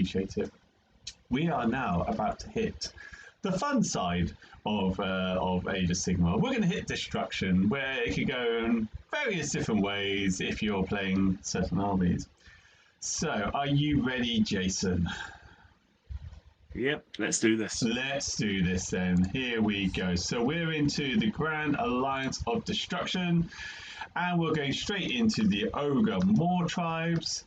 appreciate it. We are now about to hit the fun side of Age of Sigmar. We're going to hit destruction, where it could go in various different ways if you're playing certain armies. So, are you ready, Jason? Yep, let's do this. Let's do this then. Here we go. So we're into the Grand Alliance of Destruction, and we're going straight into the Ogre Moor tribes.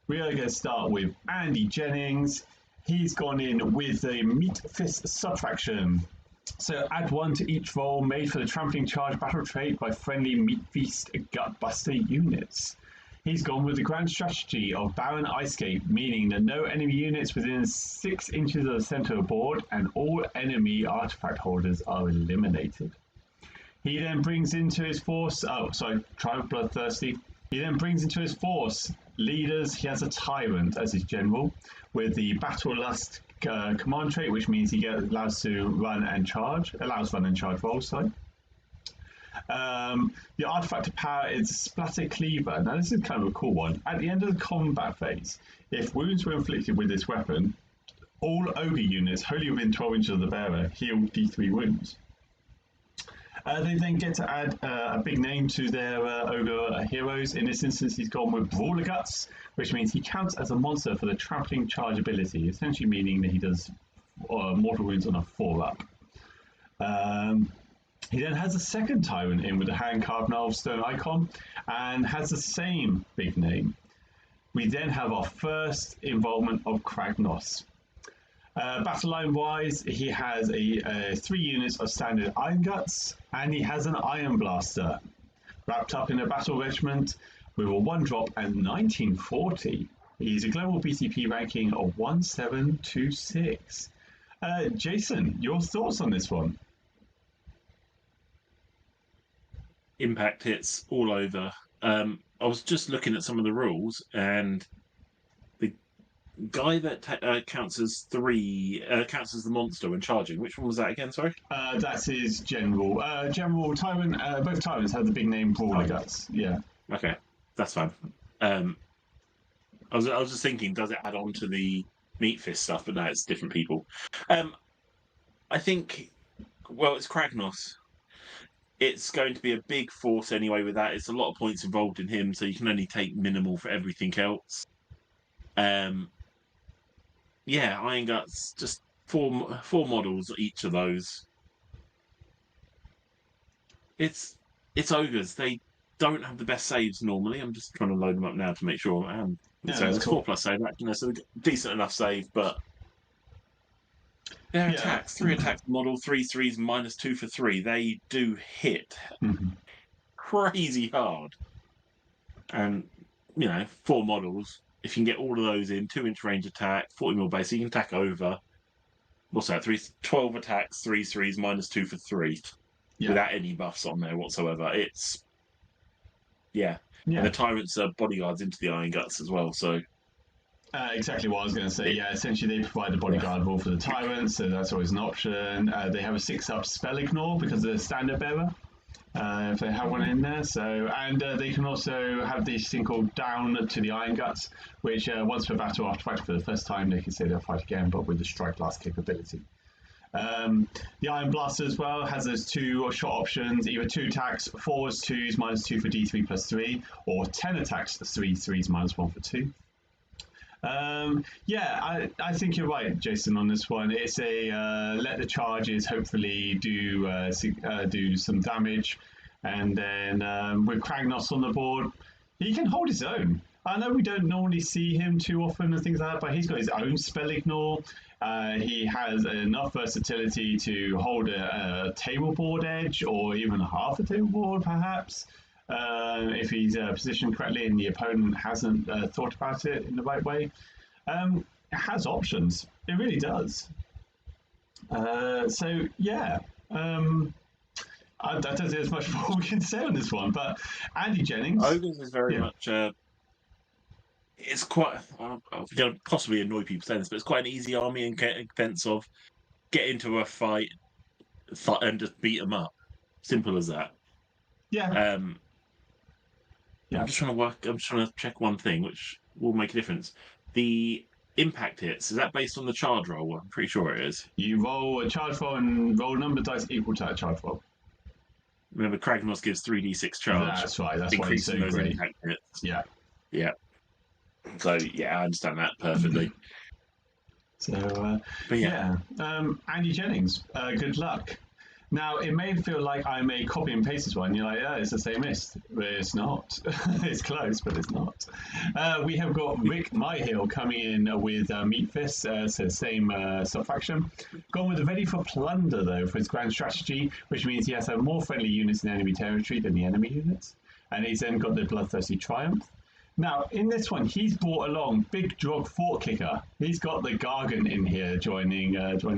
We are going to start with Andy Jennings. He's gone in with the Meat Fist subtraction. So add 1 to each roll made for the Trampling Charge battle trait by friendly Meat Feast Gutbuster units. He's gone with the grand strategy of Barren Icescape, meaning that no enemy units within 6 inches of the center of the board and all enemy artifact holders are eliminated. He then brings into his force, Tribe Bloodthirsty. He then brings into his force leaders. He has a Tyrant as his general with the Battle Lust command trait, which means he allows run and charge rolls, sorry. The artifact of power is Splatter Cleaver. Now, this is kind of a cool one. At the end of the combat phase, if wounds were inflicted with this weapon, all ogre units wholly within 12 inches of the bearer heal D3 wounds. They then get to add a big name to their ogre heroes. In this instance, he's gone with Brawler Guts, which means he counts as a monster for the Trampling Charge ability, essentially meaning that he does mortal wounds on a 4-up. He then has a second Tyrant in with a hand-carved Gnarlstone icon and has the same big name. We then have our first involvement of Kragnos. Battle line wise, he has 3 units of standard Iron Guts and he has an Iron Blaster. Wrapped up in a battle regiment with a 1-drop and 1940. He's a global BCP ranking of 1726. Jason, your thoughts on this one? Impact hits all over. I was just looking at some of the rules, and the guy that counts as counts as the monster when charging. Which one was that again? Sorry. That's his general. General Tyrant. Both Tyrants have the big name Brawler Guts. Yeah. Okay, that's fine. I was just thinking, does it add on to the Meat Fist stuff? But no, it's different people. I think. Well, it's Kragnos. It's going to be a big force anyway with that. It's a lot of points involved in him, so you can only take minimal for everything else. Yeah, Iron Guts, just four models, each of those. It's ogres. They don't have the best saves normally. I'm just trying to load them up now to make sure. So it's cool. 4+ save, so decent enough save, but their attacks, 3 attacks model, 3/3s -2 for 3. They do hit crazy hard. And, 4 models. If you can get all of those in, 2-inch range attack, 40 mil base, so you can attack over. What's that? 12 attacks, 3/3s -2 for 3. Without any buffs on there whatsoever. It's and the Tyrants are bodyguards into the Iron Guts as well, so exactly what I was going to say. Yeah, essentially they provide the bodyguard role for the Tyrants, so that's always an option. They have a 6-up spell ignore because of the standard bearer, if they have one in there. So, and they can also have this thing called Down to the Iron Guts, which once per battle after fighting for the first time, they can say they'll fight again, but with the strike blast capability. The Iron Blaster as well has those 2 shot options, either 2 attacks, 4s, 2s, -2 for D3 +3, or 10 attacks, 3/3s, -1 for 2. I think you're right, Jason, on this one. It's a let the charges hopefully do some damage, and then with Kragnos on the board, he can hold his own. I know we don't normally see him too often and things like that, but he's got his own spell ignore. He has enough versatility to hold a table board edge, or even half a table board, perhaps. If he's positioned correctly and the opponent hasn't thought about it in the right way. It has options. It really does. I don't think there's much more we can say on this one, but Andy Jennings. Ogres is very much... it's quite... I'm going to possibly annoy people saying this, but it's quite an easy army in sense of get into a fight and just beat them up. Simple as that. Yeah. I'm just trying to check one thing, which will make a difference. The impact hits, is that based on the charge roll? I'm pretty sure it is. You roll a charge roll and roll a number of dice equal to that charge roll. Remember, Kragnos gives 3d6 charge. That's right. That's why he's so those great. Impact hits. Yeah. Yeah. So yeah, I understand that perfectly. So, But yeah. Andy Jennings, good luck. Now, it may feel like I may copy and paste this one. You're like, yeah, it's the same list. But it's not. It's close, but it's not. We have got Rick Myhill coming in with Meat Fist, so same sub-faction. Gone with Ready for Plunder, though, for his grand strategy, which means he has to have more friendly units in enemy territory than the enemy units. And he's then got the Bloodthirsty Triumph. Now, in this one, he's brought along Big Drog Fort Kicker. He's got the Gargant in here joining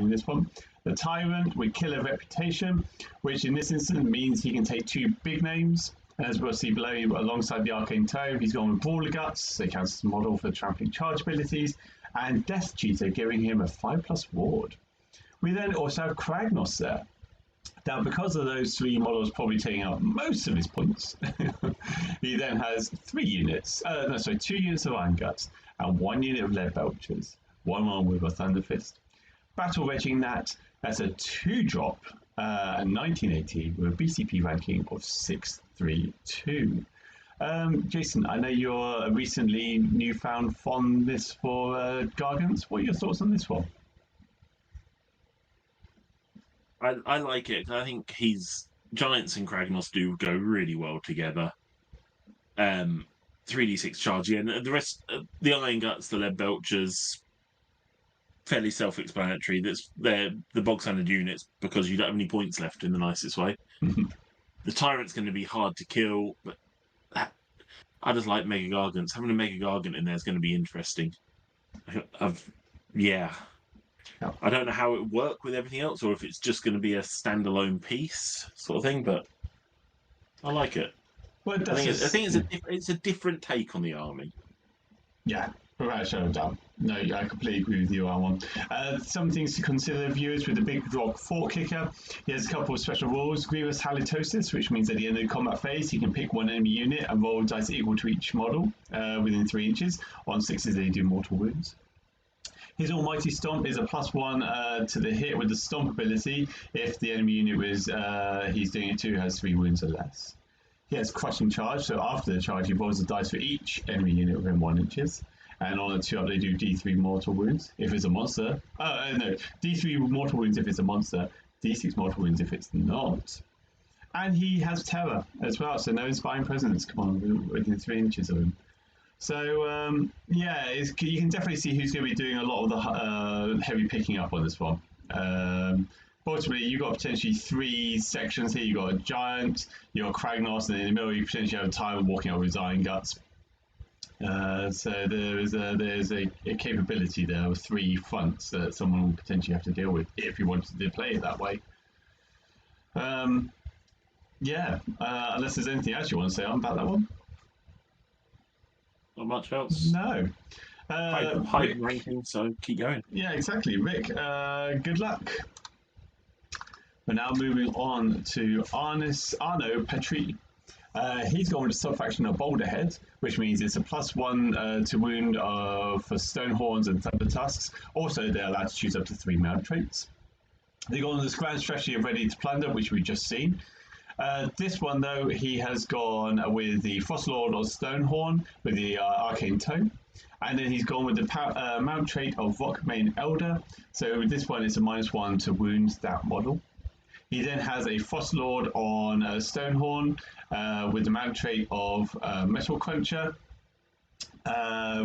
this one. The Tyrant with Killer Reputation, which in this instance means he can take 2 big names. As we'll see below, alongside the Arcane Toe, he's gone with Brawler Guts, so he counts as a model for trampling charge abilities, and Death Cheater, giving him a 5+ ward. We then also have Kragnos there. Now, because of those 3 models probably taking out most of his points, he then has 2 units of Iron Guts and 1 unit of Lead Belchers, 1 with a Thunder Fist. Battle Regging that, that's a 2-drop, 1980 with a BCP ranking of 632. Jason, I know you're a recently newfound fondness for Gargants. What are your thoughts on this one? I like it. I think Giants and Kragnos do go really well together. 3d6 charge, yeah, and the rest, the Iron Guts, the Lead Belchers, fairly self-explanatory. They're the bog standard units because you don't have any points left in the nicest way. The Tyrant's going to be hard to kill, but I just like Mega Gargants. Having a Mega Gargant in there is going to be interesting. Yeah. I don't know how it would work with everything else, or if it's just going to be a standalone piece sort of thing, but I like it. Well, I think it's a different take on the army. Yeah, without a shadow of doubt. No, I completely agree with you on one. Some things to consider, viewers, with the Big Drog Fort Kicker. He has a couple of special rules. Grievous Halitosis, which means at the end of the combat phase, he can pick 1 enemy unit and roll dice equal to each model within 3 inches. On 6s, they do mortal wounds. His Almighty Stomp is a +1 to the hit with the Stomp ability if the enemy unit he's doing it to has 3 wounds or less. He has Crushing Charge, so after the charge he rolls the dice for each enemy unit within 1 inches. And on a 2-up they do D3 mortal wounds if it's a monster. D3 mortal wounds if it's a monster, D6 mortal wounds if it's not. And he has Terror as well, so no Inspiring Presence, come on, within 3 inches of him. So, you can definitely see who's going to be doing a lot of the heavy picking up on this one. Ultimately, you've got potentially 3 sections here. You've got a Giant, you've got Kragnos, and in the middle you potentially have a Tyrant walking out with his Iron Guts. So there's a capability there of 3 fronts that someone will potentially have to deal with if you wanted to play it that way. Unless there's anything else you want to say about that one. Not much else. No. High ranking, so keep going. Yeah, exactly. Rick, good luck. We're now moving on to Arno Petri. He's gone with a sub-faction of Boulderhead, which means it's a +1 to wound for Stonehorns and Thunder Tusks. Also, they're allowed to choose up to 3 mount traits. They've gone with this grand strategy of Ready to Plunder, which we've just seen. This one, though, he has gone with the Frostlord or Stonehorn with the Arcane Toe. And then he's gone with the mount trait of Vokmane Elder. So with this one, it's a -1 to wound that model. He then has a Frostlord on Stonehorn with the mount trait of Metal Cruncher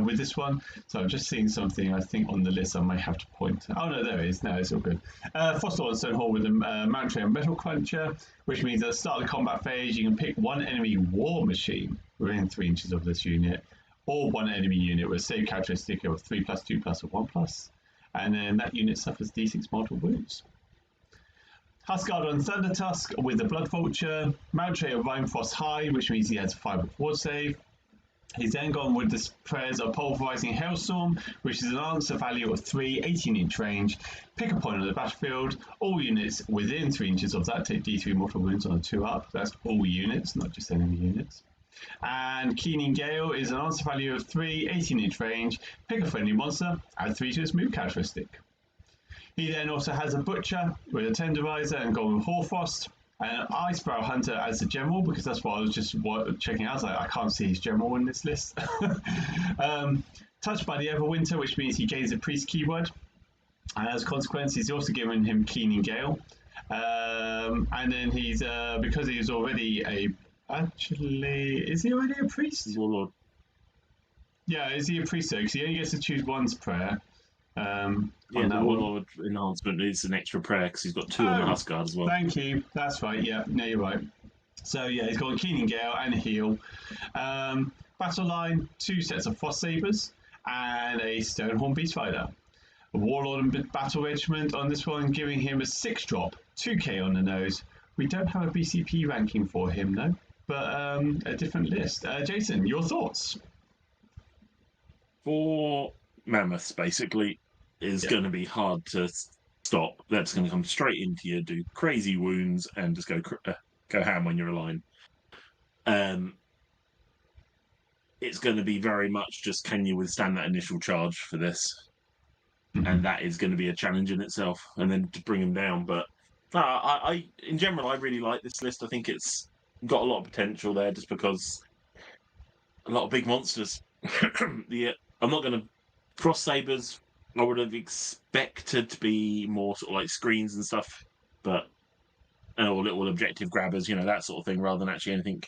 with this one. So I'm just seeing something, I think, on the list I might have to point. Oh, no, there it is. No, it's all good. Frostlord on Stonehorn with the mount trait of Metal Cruncher, which means at the start of the combat phase, you can pick 1 enemy War Machine within 3 inches of this unit, or 1 enemy unit with a save characteristic of 3+, 2+, or 1+. And then that unit suffers D6 mortal wounds. Huskard on Thunder Tusk with the Blood Vulture, mount trait of Rhinefrost High, which means he has a 5 ward save. He's then gone with the prayers of Pulverizing Hailstorm, which is an answer value of 3, 18-inch range. Pick a point on the battlefield. All units within 3 inches of that take D3 mortal wounds on a 2-up. That's all units, not just enemy units. And Keening Gale is an answer value of 3, 18-inch range. Pick a friendly monster, add 3 to its move characteristic. He then also has a Butcher with a Tenderizer and Golden Hoarfrost. And an Icebrow Hunter as the general, because that's what I was just checking out. I can't see his general in this list. Touched by the Everwinter, which means he gains a Priest keyword. And as a consequence, he's also given him Keening Gale. And then he's, because he's already is he already a Priest? Warlord. Yeah, is he a Priest though? Because he only gets to choose once prayer. Yeah, the Warlord enhancement is an extra prayer because he's got 2 on the Huskard as well. Thank you. That's right. Yeah, no, you're right. So yeah, he's got a Keening Gale and a heal. Battle line, 2 sets of Frost Sabers and a Stonehorn Beastrider. A Warlord and Battle Regiment on this one, giving him a 6-drop, 2k on the nose. We don't have a BCP ranking for him, no, but a different list. Jason, your thoughts? 4 mammoths, basically, is going to be hard to stop. That's going to come straight into you, do crazy wounds, and just go ham when you're aligned. It's going to be very much just, can you withstand that initial charge for this? Mm-hmm. And that is going to be a challenge in itself, and then to bring them down. But I in general, I really like this list. I think it's got a lot of potential there, just because a lot of big monsters. I'm not going to Frost Sabers. I would have expected to be more sort of like screens and stuff, but or little objective grabbers, that sort of thing, rather than actually anything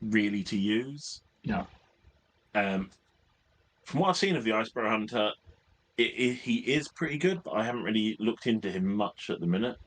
really to use. Yeah. From what I've seen of the Icebrow Hunter, he is pretty good, but I haven't really looked into him much at the minute.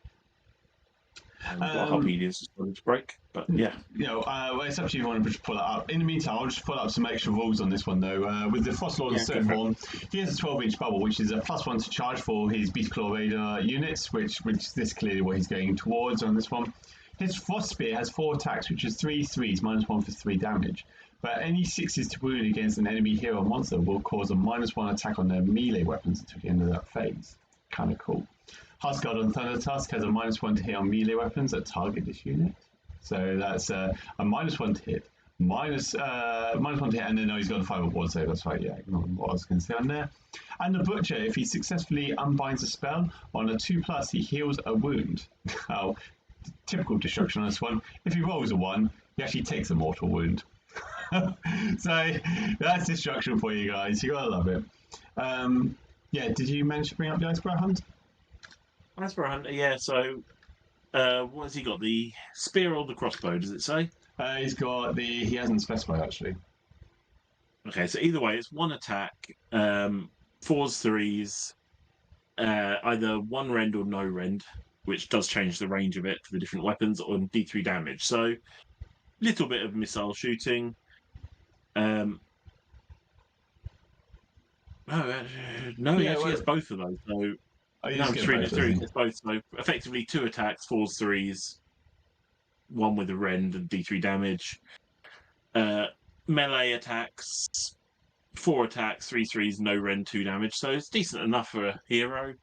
Wikipedia's just wanted to break, but yeah. It's up to you if you want to just pull it up. In the meantime, I'll just pull up some extra rules on this one, though. With the Frostlord and Stonehorn, he has a 12-inch bubble, which is a +1 to charge for his Beastclaw Raider units, which this is clearly what he's going towards on this one. His Frost Spear has 4 attacks, which is 3 3s, -1 for 3 damage. But any 6s to wound against an enemy hero or monster will cause a -1 attack on their melee weapons until the end of that phase. Kind of cool. Huskard on Thunder Tusk has a -1 to hit on melee weapons that target this unit. So that's a -1 to hit, -1 to hit, and then he's got a 5 ward save. That's right, yeah, ignore what I was going to say on there. And the Butcher, if he successfully unbinds a spell on a 2+, he heals a wound. Oh, typical destruction on this one. If he rolls a 1, he actually takes a mortal wound. So that's destruction for you guys. You gotta love it. Did you manage to bring up the Icebrow Hunt? Icebrow Hunter, yeah. So, what has he got? The spear or the crossbow? Does it say? He's got the. He hasn't specified actually. Okay, so either way, it's 1 attack, 4s, 3s, either 1 rend or no rend, which does change the range of it for the different weapons, on D3 damage. So, little bit of missile shooting. He actually has both of those. So, it's both. So, effectively 2 attacks, 4s, 3s, 1 with a rend and D3 damage. Melee attacks, 4 attacks, 3 3s, no rend, 2 damage. So it's decent enough for a hero.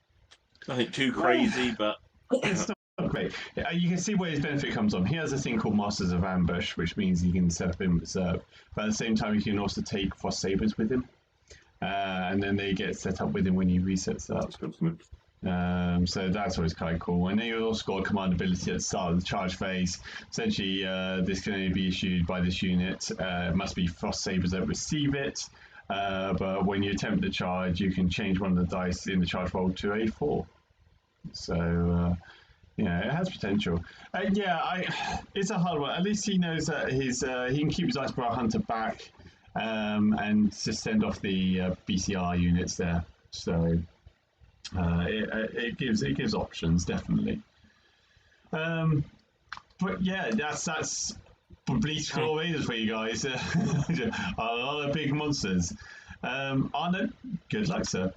Nothing too crazy, but it's not great. You can see where his benefit comes on. He has a thing called Masters of Ambush, which means he can set up in reserve. But at the same time, he can also take Frost Sabers with him. And then they get set up with him when he resets up. So that's always kind of cool. And then you also got a command ability at the start of the charge phase. Essentially, this can only be issued by this unit. It must be Frost Sabers that receive it. But when you attempt the charge, you can change one of the dice in the charge roll to a 4. So, it has potential. It's a hard one. At least he knows that he can keep his Icebrow Hunter back and just send off the BCR units there. So it gives options, definitely. But yeah, that's Bleachclaw Raiders for you guys. A lot of big monsters. Arno, good luck, sir.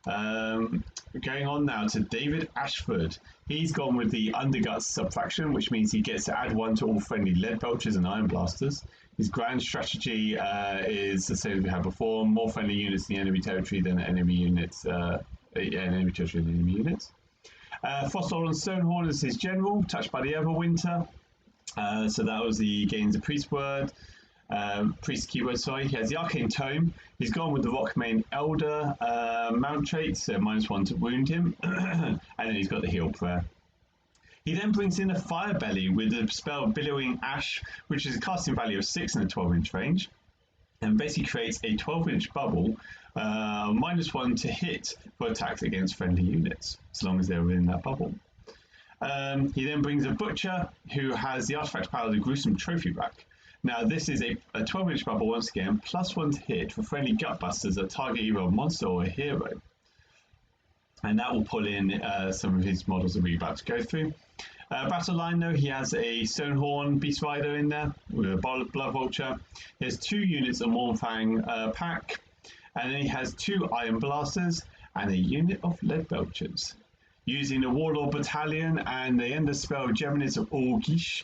Going on now to David Ashford. He's gone with the Underguts subfaction, which means he gets to add 1 to all friendly lead belchers and iron blasters. His grand strategy is the same as we had before: more friendly units in the enemy territory than enemy units. Enemy territory than enemy units. Frostlord and Stonehorn is his general, touched by the Everwinter. So that was he gains a priest word, priest keyword. Sorry, he has the arcane tome. He's gone with the Rockmane Elder mount trait, so -1 to wound him, and then he's got the heal prayer. He then brings in a fire belly with the spell Billowing Ash, which is a casting value of 6 in a 12-inch range, and basically creates a 12-inch bubble, -1 to hit for attacks against friendly units, as long as they're within that bubble. He then brings a butcher who has the artifact power of the gruesome trophy rack. Now this is a 12-inch bubble once again, +1 to hit for friendly gutbusters that target either a monster or a hero. And that will pull in some of his models that we're about to go through. Battle line though, he has a Stonehorn Beast Rider in there with a Blood Vulture. He has 2 units of Mornfang pack, and then he has 2 Iron Blasters and a unit of Lead Belchers. Using the Warlord Battalion and the Ender Spell Geminids of Ogres,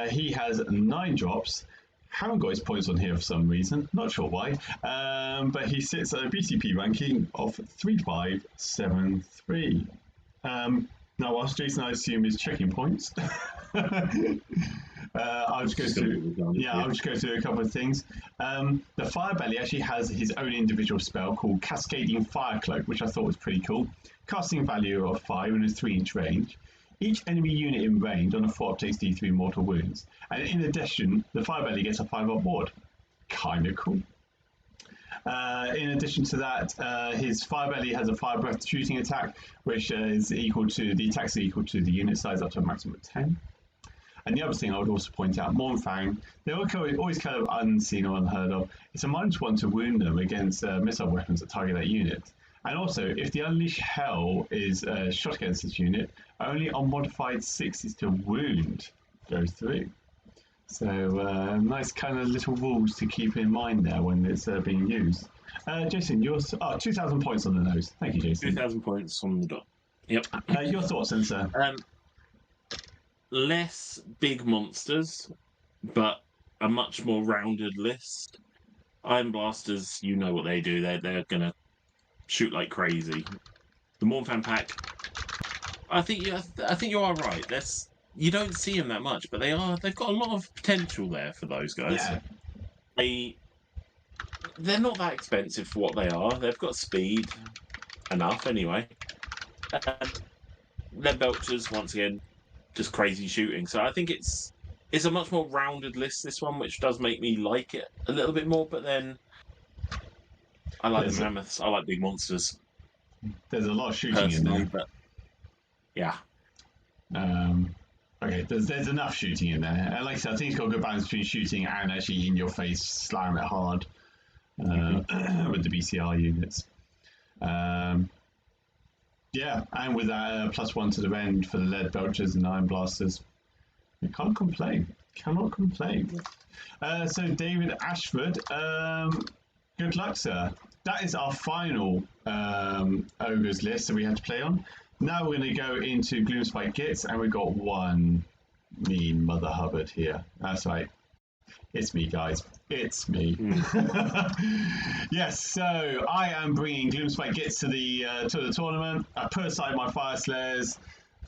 he has 9 drops. Haven't got his points on here for some reason, not sure why, but he sits at a BCP ranking of 3573. Now, whilst Jason, I assume, is checking points, I'll just go through. Yeah, I'll just go through a couple of things. The Fire Belly actually has his own individual spell called Cascading Fire Cloak, which I thought was pretty cool. Casting value of 5 in a 3-inch range. Each enemy unit in range on a 4-up takes D3 mortal wounds, and in addition, the Fire Belly gets a 5-up ward. Kind of cool. In addition to that, his Fire Belly has a Fire Breath shooting attack, which is equal to the attacks are equal to the unit size up to a maximum of 10. And the other thing I would also point out, Mornfang, they're always kind of unseen or unheard of. It's a -1 to wound them against missile weapons that target that unit. And also, if the Unleash Hell is shot against this unit, only on modified 6s to wound goes through. So nice kind of little rules to keep in mind there when it's being used. Jason, yours. 2,000 points on the nose. Thank you, Jason. 2,000 points on the dot. Yep. Your thoughts, then, sir? Less big monsters, but a much more rounded list. Iron Blasters, you know what they do. They're gonna shoot like crazy. The Mornfang pack, I think you are right. You don't see them that much, but they've got a lot of potential there for those guys. Yeah. They're not that expensive for what they are. They've got speed enough anyway. Lead Belchers, once again, just crazy shooting. So I think it's a much more rounded list, this one, which does make me like it a little bit more, but then I like the mammoths. I like big monsters. There's a lot of shooting in there. But yeah. Okay, there's enough shooting in there. Like I said, I think it's got a good balance between shooting and actually in your face, slam it hard with the BCR units. Yeah, and with that +1 to the end for the Lead Belchers and Iron Blasters. You can't complain. Cannot complain. So David Ashford, good luck, sir. That is our final Ogres list that we had to play on. Now we're going to go into Gloomspite Gits, and we've got one mean Mother Hubbard here. That's right. It's me, guys. It's me. Yes, so I am bringing Gloomspite Gits to the tournament. I put aside my Fire Slayers,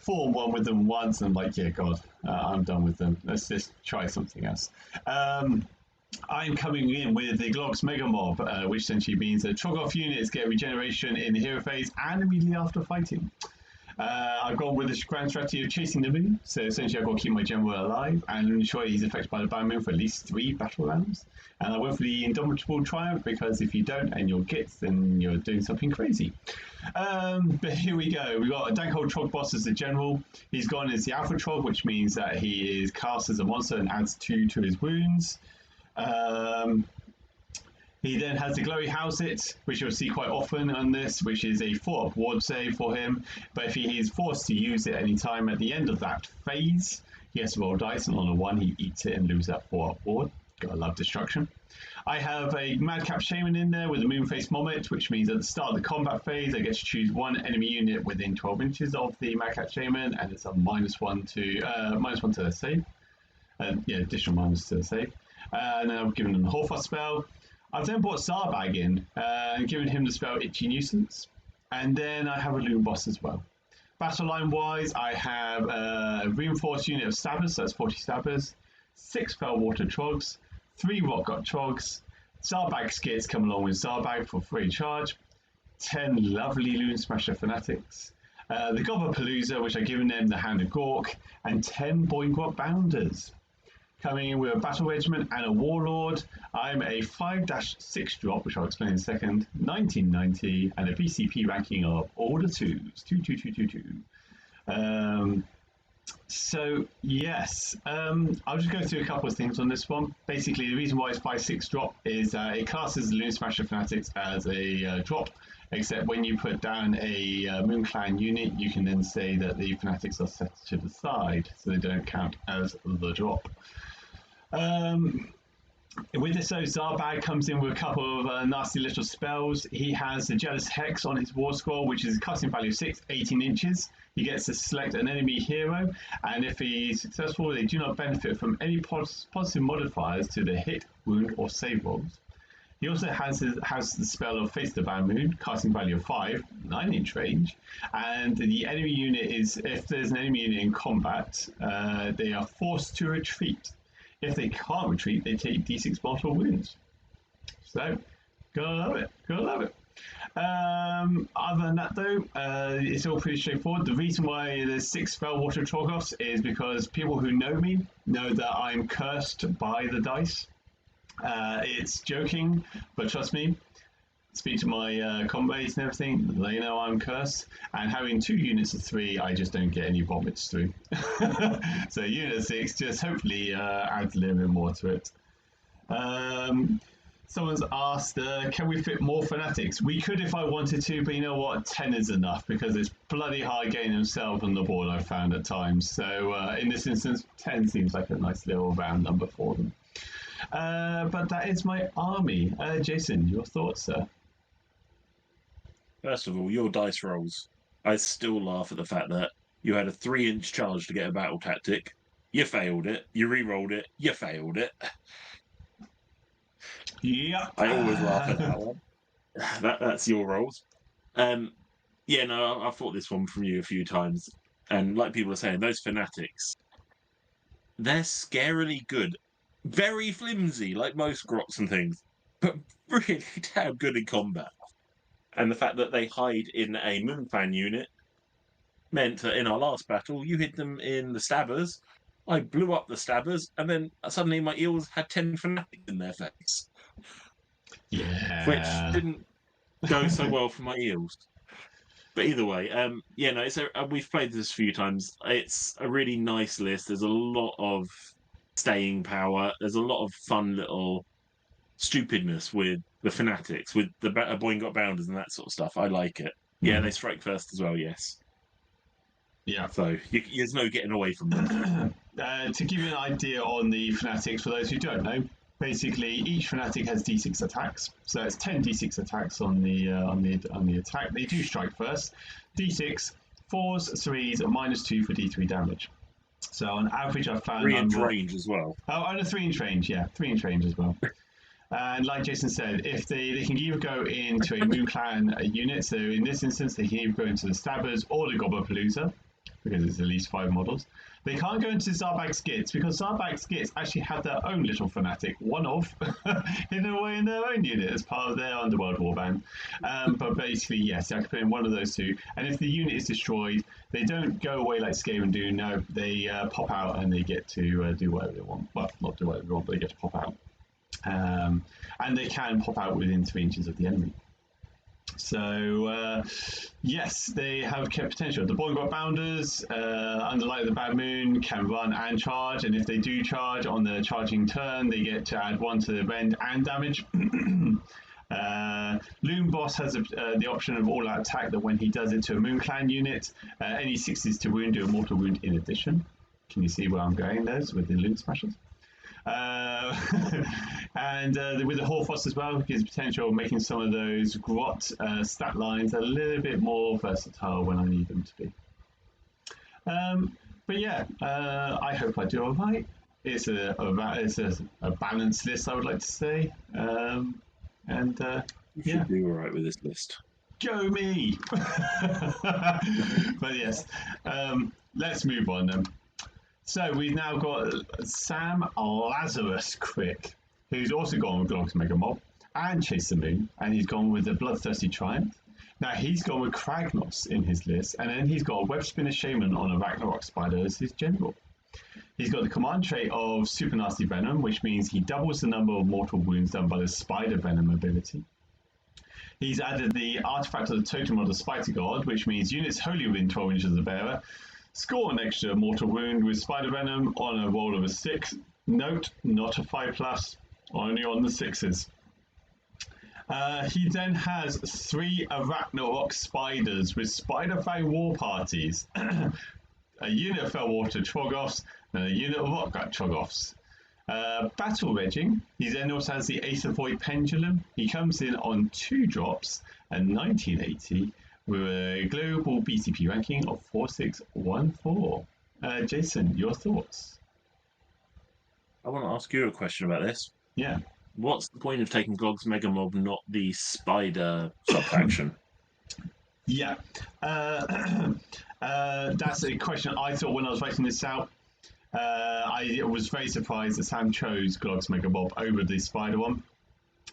4-1 with them once, and I'm like, yeah, God, I'm done with them. Let's just try something else. I'm coming in with the Glogs Mega Mob, which essentially means that Troggoth units get regeneration in the hero phase and immediately after fighting. I've gone with the grand strategy of chasing the moon, so essentially I've got to keep my general alive and ensure he's affected by the Bad Moon for at least 3 battle rounds. And I went for the Indomitable Triumph because if you don't and you're Gits, then you're doing something crazy. But here we go. We've got a Dankhold Trog boss as the general. He's gone as the Alpha Trog, which means that he is cast as a monster and adds 2 to his wounds. He then has the Glowy Howsit, which you'll see quite often on this, which is a 4-up ward save for him. But if he is forced to use it any time at the end of that phase, he has to roll dice, and on a 1 he eats it and loses that 4-up ward. Gotta love destruction. I have a Madcap Shaman in there with a Moonface Mommet, which means at the start of the combat phase I get to choose 1 enemy unit within 12 inches of the Madcap Shaman, and it's a -1 to the save. Yeah, additional minus to the save. And then I've given him the Hoarfrost spell. I've then brought Zarbag in and given him the spell Itchy Nuisance. And then I have a Loon Boss as well. Battle line wise, I have a reinforced unit of stabbers, so that's 40 stabbers, 6 Fellwater Trogs, 3 Rockgut Trogs, Zarbag Skits come along with Zarbag for free charge, 10 lovely Loon Smasher Fanatics, the Gobberpalooza, which I've given them the Hand of Gork, and 10 Boingrot Bounders. Coming in with a Battle Regiment and a Warlord, I'm a 5-6 drop, which I'll explain in a second, 1990, and a BCP ranking of Order 2s, 2. So, yes, I'll just go through a couple of things on this one. Basically, the reason why it's 5-6 drop is it classes the Loon Smasher Fanatics as a drop, except when you put down a Moon Clan unit, you can then say that the Fanatics are set to the side, so they don't count as the drop. With this, so Zarbag comes in with a couple of nasty little spells. He has the Jealous Hex on his War Scroll, which is a casting value of 6, 18 inches. He gets to select an enemy hero, and if he's successful, they do not benefit from any positive modifiers to the hit, wound, or save rolls. He also has the spell of Face the Bad Moon, casting value of 5, 9-inch range, and the enemy unit is, if there's an enemy unit in combat, they are forced to retreat. If they can't retreat, they take d6 mortal wounds. So, gotta love it, gotta love it. Other than that, though, it's all pretty straightforward. The reason why there's 6 Fellwater Trogoths is because people who know me know that I'm cursed by the dice. It's joking, but trust me, speak to my comrades and everything, they know I'm cursed. And having 2 units of 3, I just don't get any vomits through. So unit of 6 just hopefully adds a little bit more to it. Someone's asked, can we fit more Fanatics? We could if I wanted to, but you know what? 10 is enough because it's bloody hard getting themselves on the board, I've found at times. So in this instance, 10 seems like a nice little round number for them. But that is my army. Jason, your thoughts, sir? First of all, your dice rolls. I still laugh at the fact that you had a 3-inch charge to get a battle tactic. You failed it. You re-rolled it. You failed it. Yeah. I always laugh at that one. That's your rolls. Yeah, no, I've thought this one from you a few times. And like people are saying, those Fanatics, they're scarily good. Very flimsy, like most grots and things, but really damn good in combat. And the fact that they hide in a Moonfan unit meant that in our last battle, you hid them in the Stabbers. I blew up the Stabbers, and then suddenly my Eels had 10 Fanatics in their face. Yeah. Which didn't go so well for my Eels. But either way, yeah, no, we've played this a few times. It's a really nice list. There's a lot of staying power. There's a lot of fun little stupidness with the Fanatics, with the Boingrot Bounders and that sort of stuff. I like it. Yeah, they strike first as well, yes. Yeah. So there's no getting away from them. To give you an idea on the Fanatics, for those who don't know, basically each Fanatic has d6 attacks. So it's 10 d6 attacks on the attack. They do strike first. d6, 4s, 3s, and -2 for d3 damage. So on average, I've found 3-inch range as well. Oh, and a 3-inch range, yeah, 3-inch range as well. And like Jason said, if they can either go into a Moon Clan unit, so in this instance, they can either go into the Stabbers or the Gobberpalooza, because it's at least 5 models. They can't go into Zarbag Skits, because Zarbag Skits actually have their own little Fanatic, one of, hidden away in their own unit as part of their Underworld warband. But basically, yes, I can put in one of those 2. And if the unit is destroyed, they don't go away like Skaven do, no, they pop out and they get to do whatever they want. Well, not do whatever they want, but they get to pop out. And they can pop out within 3 inches of the enemy. So, yes, they have potential. The Boingrot Bounders, under Light of the Bad Moon, can run and charge, and if they do charge on the charging turn, they get to add 1 to the rend and damage. Loon Boss has the option of all-out attack that when he does it to a Moon Clan unit, any 6s to wound do a mortal wound in addition. Can you see where I'm going those with the Loon Smashers? And with the Horfrost as well, gives potential of making some of those grot stat lines a little bit more versatile when I need them to be. But yeah, I hope I do all right. It's a balanced list, I would like to say. You should do all right with this list. Go me! But yes, let's move on then. So we've now got Sam Lazarus Crick, who's also gone with Glog's Mega Mob and Chase the Moon, and he's gone with the Bloodthirsty Triumph. Now he's gone with Kragnos in his list, and then he's got a Web Spinner Shaman on a Ragnarok Spider as his general. He's got the command trait of Super Nasty Venom, which means he doubles the number of mortal wounds done by the Spider Venom ability. He's added the artifact of the totem of the Spider God, which means units wholly within 12 inches of the bearer score an extra mortal wound with Spider Venom on a roll of a 6. Note, not a 5+, only on the 6s. He then has 3 Arachnarok Spiders with Spider Fang War Parties, a unit of Fellwater Troggoths, and a unit of Rockgut Troggoths. Battle Regging, he then also has the Aether Void Pendulum. He comes in on 2 drops and 1980 with a global BCP ranking of 4614. Jason, your thoughts? I want to ask you a question about this. Yeah. What's the point of taking Glog's Mega Mob, not the Spider sub-faction? Yeah. That's a question I thought when I was writing this out. I was very surprised that Sam chose Glog's Mega Mob over the Spider one.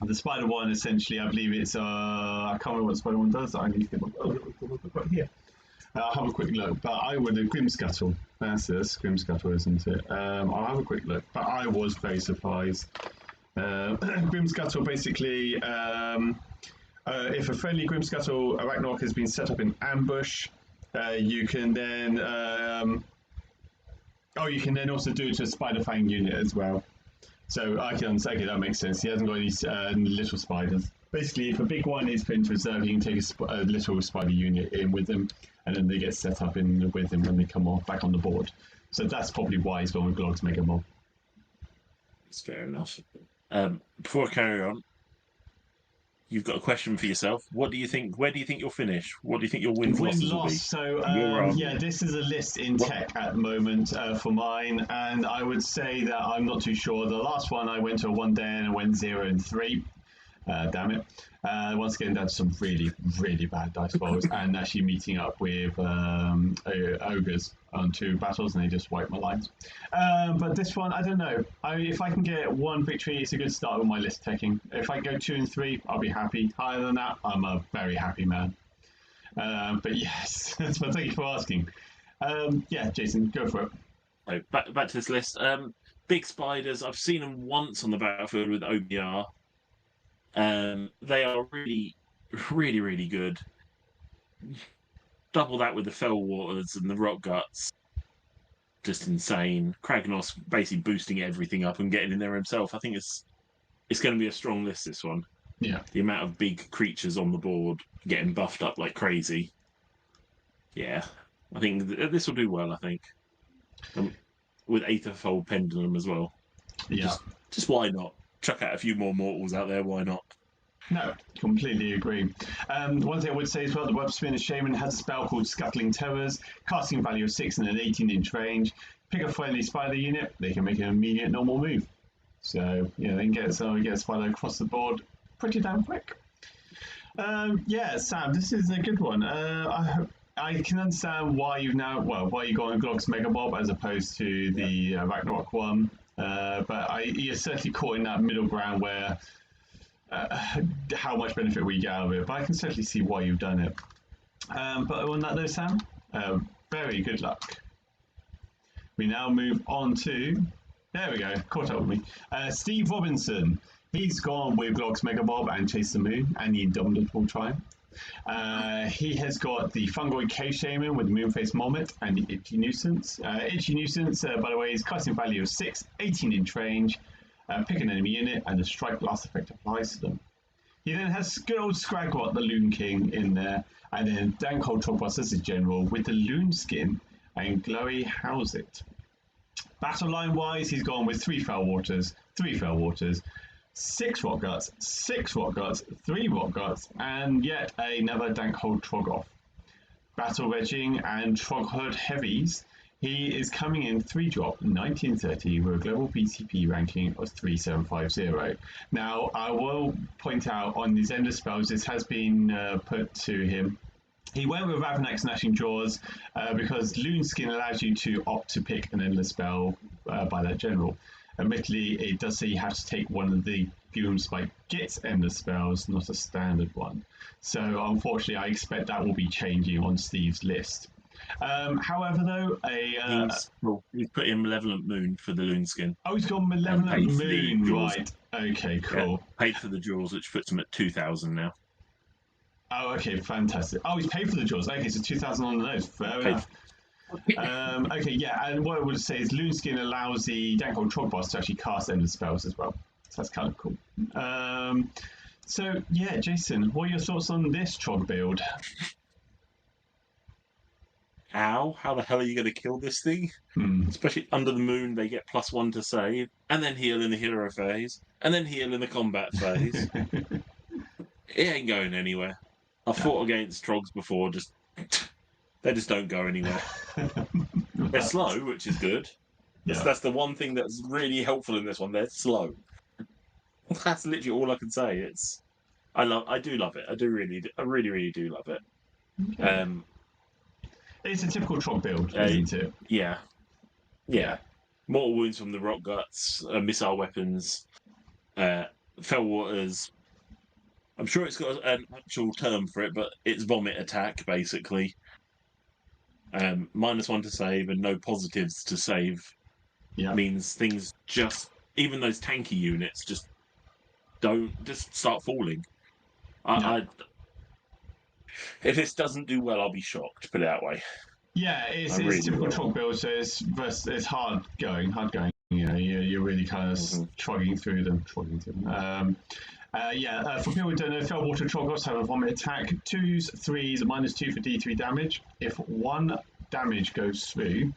The Spider one, essentially, I believe it's I can't remember what the Spider one does. I need to get right here. I'll have a quick look, but I would have Grimskull. That's this Grimskull, isn't it? I'll have a quick look, but I was very surprised. Grimskull basically, if a friendly Grimskull Arachnarok has been set up in ambush, you can then you can then also do it to a Spider Fang unit as well. So I can okay, that makes sense. He hasn't got any little spiders. Basically, if a big one is put into reserve, you can take a little spider unit in with them, and then they get set up in with them when they come off back on the board. So that's probably why he's gone with Glog's Mega Mob. That's fair enough. Before I carry on, you've got a question for yourself. What do you think? Where do you think you'll finish? What do you think your win-losses will be? So yeah, this is a list in tech at the moment for mine, and I would say that I'm not too sure. The last one I went to a 1 day and I went 0 and 3. Damn it. Once again, that's some really, really bad dice rolls, and actually meeting up with Ogres on 2 battles, and they just wiped my lines. But this one, I don't know. If I can get 1 victory, it's a good start with my list teching. If I go 2 and 3, I'll be happy. Higher than that, I'm a very happy man. But yes, that's what. Thank you for asking. Yeah, Jason, go for it. So back to this list. Big spiders. I've seen them once on the battlefield with OBR. They are really, really, really good. Double that with the Fell Waters and the Rock Guts. Just insane. Kragnos basically boosting everything up and getting in there himself. I think it's going to be a strong list, this one. Yeah. The amount of big creatures on the board getting buffed up like crazy. Yeah. I think this will do well, I think. With Aetherfold Pendulum as well. Yeah. Just why not? Chuck out a few more mortals out there, why not? No, completely agree. One thing I would say as well, the Web Spinner Shaman has a spell called Scuttling Terrors, casting value of 6 in an 18-inch range. Pick a friendly spider unit, they can make an immediate normal move. So, yeah, they can get a spider across the board pretty damn quick. Yeah, Sam, this is a good one. I can understand why you've why you got on Glog's Mega Mob as opposed to the Ragnarok one. But you're certainly caught in that middle ground where how much benefit we get out of it. But I can certainly see why you've done it. But on that though, Sam, very good luck. We now move on to, there we go, caught up with me, Steve Robinson. He's gone with Glog's Mega Mob and Chase the Moon and the Indomitable Triumph. He has got the Fungoid Cave Shaman with the Moonface Mommet and the Itchy Nuisance. Itchy Nuisance, by the way, is casting value of 6, 18-inch range. Pick an enemy unit, and the Strike Blast effect applies to them. He then has good old Scragrot, the Loon King, in there, and then Dankhold Trogboss as his general with the Loon Skin and Glowy Howsit. Battle line wise, he's gone with 3 Fell Waters, 6 Rock Guts, 6 Rock Guts, 3 Rock Guts, and yet another Dankhold Troggoth. Battle Regging and Trogherd Heavies. He is coming in 3-drop 1930 with a global BCP ranking of 3750. Now, I will point out on his endless spells, this has been put to him. He went with Ravanax Gnashing Jaws because Loon Skin allows you to opt to pick an endless spell by that general. Admittedly, it does say you have to take one of the Spike Git's endless spells, not a standard one. So unfortunately, I expect that will be changing on Steve's list. However, though, he's put in Malevolent Moon for the Loon Skin. Oh, he's got Malevolent Moon, right? Okay, cool. Yeah, paid for the Jaws, which puts him at 2,000 now. Oh, okay, fantastic. Oh, he's paid for the Jaws. Okay, so 2,000 on the nose. Fair enough. Okay, yeah, and what I would say is Loon Skin allows the Dankhold Trog boss to actually cast endless spells as well. So that's kind of cool. So, yeah, Jason, what are your thoughts on this Trog build? How the hell are you going to kill this thing? Especially under the moon, they get +1 to save, and then heal in the hero phase, and then heal in the combat phase. It ain't going anywhere. I've fought against Trogs before, they just don't go anywhere. They're slow, which is good. Yeah. That's the one thing that's really helpful in this one. They're slow. That's literally all I can say. I do love it. I really do love it. Okay. It's a typical Trog build, isn't it? Yeah. Mortal wounds from the rock guts, missile weapons, fell waters. I'm sure it's got an actual term for it, but it's vomit attack basically. -1 to save and no positives to save means things even those tanky units just start falling. If this doesn't do well, I'll be shocked. Put it that way. Yeah, it's typical Trog build, so it's hard going. You know, you're really kind of trogging through them. For people who don't know, Fellwater Troggos have a vomit attack. 2s, 3s, -2 for D3 damage. If 1 damage goes through,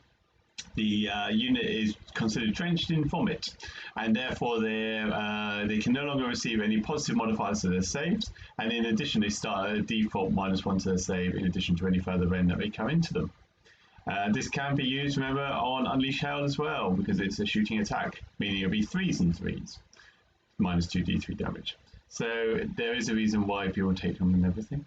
the unit is considered drenched in vomit, and therefore they can no longer receive any positive modifiers to their saves, and in addition they start at a default -1 to their save in addition to any further rend that may come into them. This can be used, remember, on Unleash Hell as well, because it's a shooting attack, meaning it'll be 3s and 3s, -2 D3 damage. So there is a reason why people take them and everything.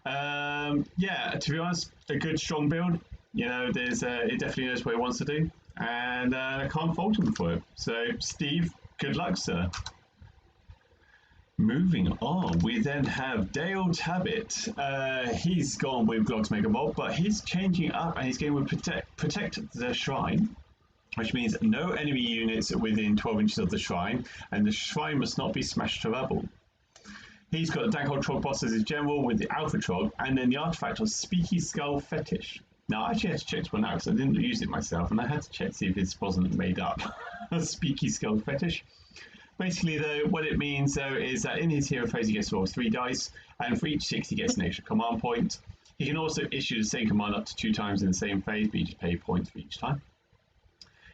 To be honest, a good strong build. You know, it definitely knows what it wants to do, and I can't fault him for it. So, Steve, good luck, sir. Moving on, we then have Dale Tabbit. He's gone with Glog's Mega Mob, but he's changing up and he's going with Protect the Shrine, which means no enemy units within 12 inches of the shrine, and the shrine must not be smashed to rubble. He's got the Dankhold Trog boss as his general with the Alpha Trog, and then the artifact of Speaky Skull Fetish. Now, I actually had to check this one out because I didn't use it myself, and I had to check to see if this wasn't made up. Speaky Skull Fetish. Basically, though, what it means, though, is that in his hero phase he gets to roll 3 dice, and for each 6 he gets an extra command point. He can also issue the same command up to 2 times in the same phase, but you just pay points for each time.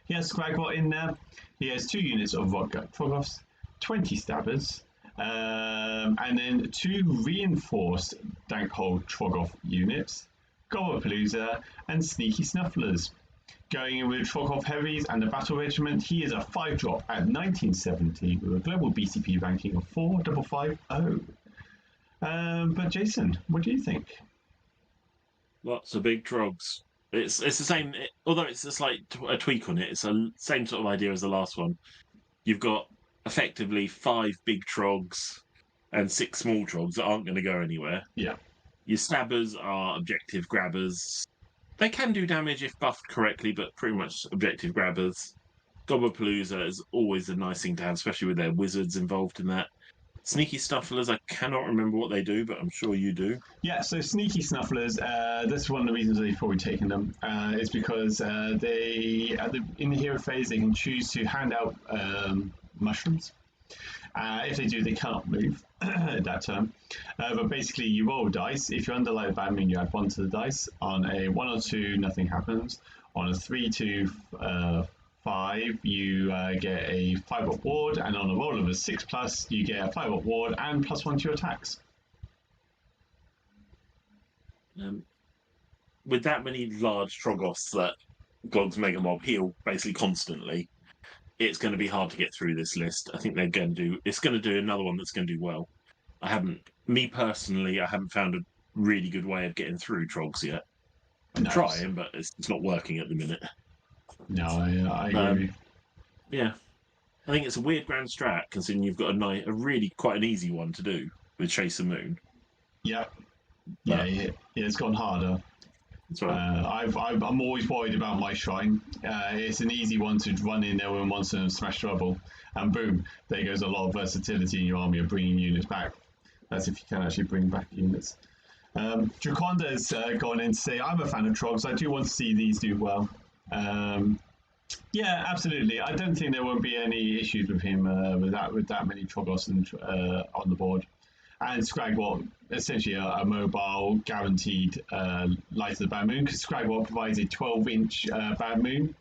He has Scragrot in there. He has 2 units of Vodka Trogoffs, 20 Stabbers, and then 2 reinforced Dankhold Trogoff units, Gobblepalooza, and Sneaky Snufflers. Going in with Trogoff Heavies and the Battle Regiment, he is a 5-drop at 1970 with a global BCP ranking of 4550. But Jason, what do you think? Lots of big Trogs. It's the same, although it's just like a tweak on it. It's the same sort of idea as the last one. You've got effectively 5 big Trogs and 6 small Trogs that aren't going to go anywhere. Yeah. Your Stabbers are objective grabbers. They can do damage if buffed correctly, but pretty much objective grabbers. Gobblepalooza is always a nice thing to have, especially with their wizards involved in that. Sneaky Snufflers, I cannot remember what they do, but I'm sure you do. Yeah, so Sneaky Snufflers, that's one of the reasons they've probably taken them, is because in the hero phase they can choose to hand out mushrooms. If they do, they cannot move at that turn. But basically, you roll dice. If you're under Light of Admin, you add 1 to the dice. On a 1 or 2, nothing happens. On a 3 to 5, you get a 5-up ward. And on a roll of a 6+, you get a 5-up ward and +1 to your attacks. With that many large Trogoths that Gog's Mega Mob heal basically constantly, it's going to be hard to get through this list. I think it's going to do another one that's going to do well. Me personally, I haven't found a really good way of getting through Trogs yet. I'm trying, but it's not working at the minute. No, I agree. Yeah. I think it's a weird grand strat, considering you've got a really quite an easy one to do with Chase the Moon. Yeah. Yeah, it's gone harder. That's right. I'm always worried about my shrine. It's an easy one to run in there when monster and smash trouble, and boom, there goes a lot of versatility in your army of bringing units back. That's if you can actually bring back units. Draconda's gone in to say, I'm a fan of Trogs. I do want to see these do well. Yeah, absolutely. I don't think there won't be any issues with him with that many Trogos on the board. And Scragwort, essentially a mobile, guaranteed light of the Bad Moon, because Scragwort provides a 12-inch Bad Moon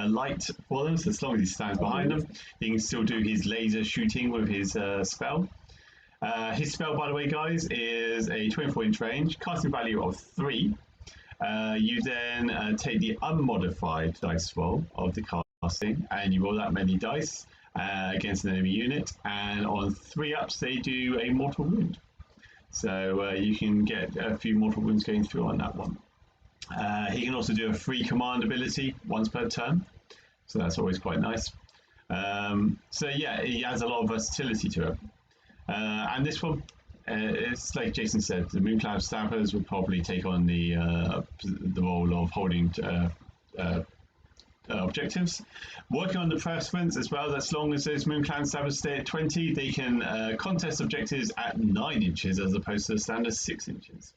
light for them, so as long as he stands behind them, he can still do his laser shooting with his spell. His spell, by the way, guys, is a 24-inch range, casting value of 3. You then take the unmodified dice roll of the casting, and you roll that many dice against an enemy unit, and on 3-ups they do a mortal wound. So you can get a few mortal wounds going through on that one. He can also do a free command ability once per turn, so that's always quite nice. So yeah, he has a lot of versatility to it. And this one, it's like Jason said, the Mooncloud Stabbers would probably take on the role of holding objectives. Working on the preference as well, as long as those Mooncloud Stabbers stay at 20, they can contest objectives at 9 inches as opposed to the standard 6 inches,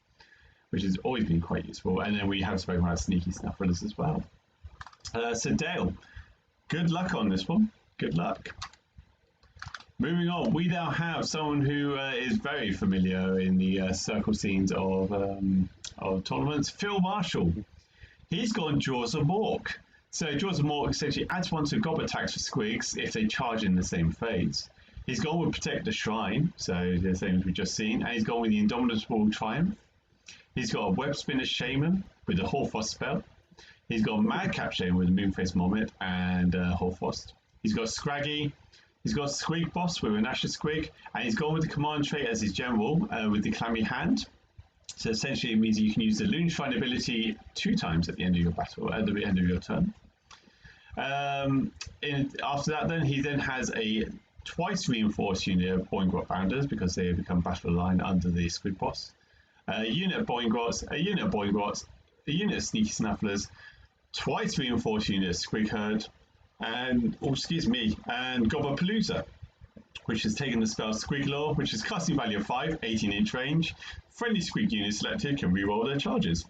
which has always been quite useful. And then we have spoken about Sneaky Snufflers as well. So Dale, good luck on this one. Good luck. Moving on, we now have someone who is very familiar in the circle scenes of tournaments, Phil Marshall. He's gone Jaws of Mork. So Jaws of Mork essentially adds 1 to gob attacks for squigs if they charge in the same phase. He's gone with Protect the Shrine, so the same as we've just seen, and he's gone with the Indomitable Triumph. He's got a Web Spinner Shaman with a Hoarfrost spell. He's got Madcap Shaman with a Moonface Mommet and Hoarfrost. He's got Scraggy. He's got Squig Boss with an Asher Squig, and he's gone with the command trait as his general with the Clammy Hand. So essentially it means you can use the Loon Shrine ability 2 times at the end of your battle, at the end of your turn. After that then, he then has a twice reinforced unit of Boingrot Bounders because they become battle line under the Squig Boss. A unit of Boingrots, a unit of Boingrots, a unit of Sneaky Snufflers, twice reinforced unit of Squig Herd, and and Gobapalooza, which has taken the spell Squiglore, which is casting value of 5, 18-inch range. Friendly Squig units selected can reroll their charges.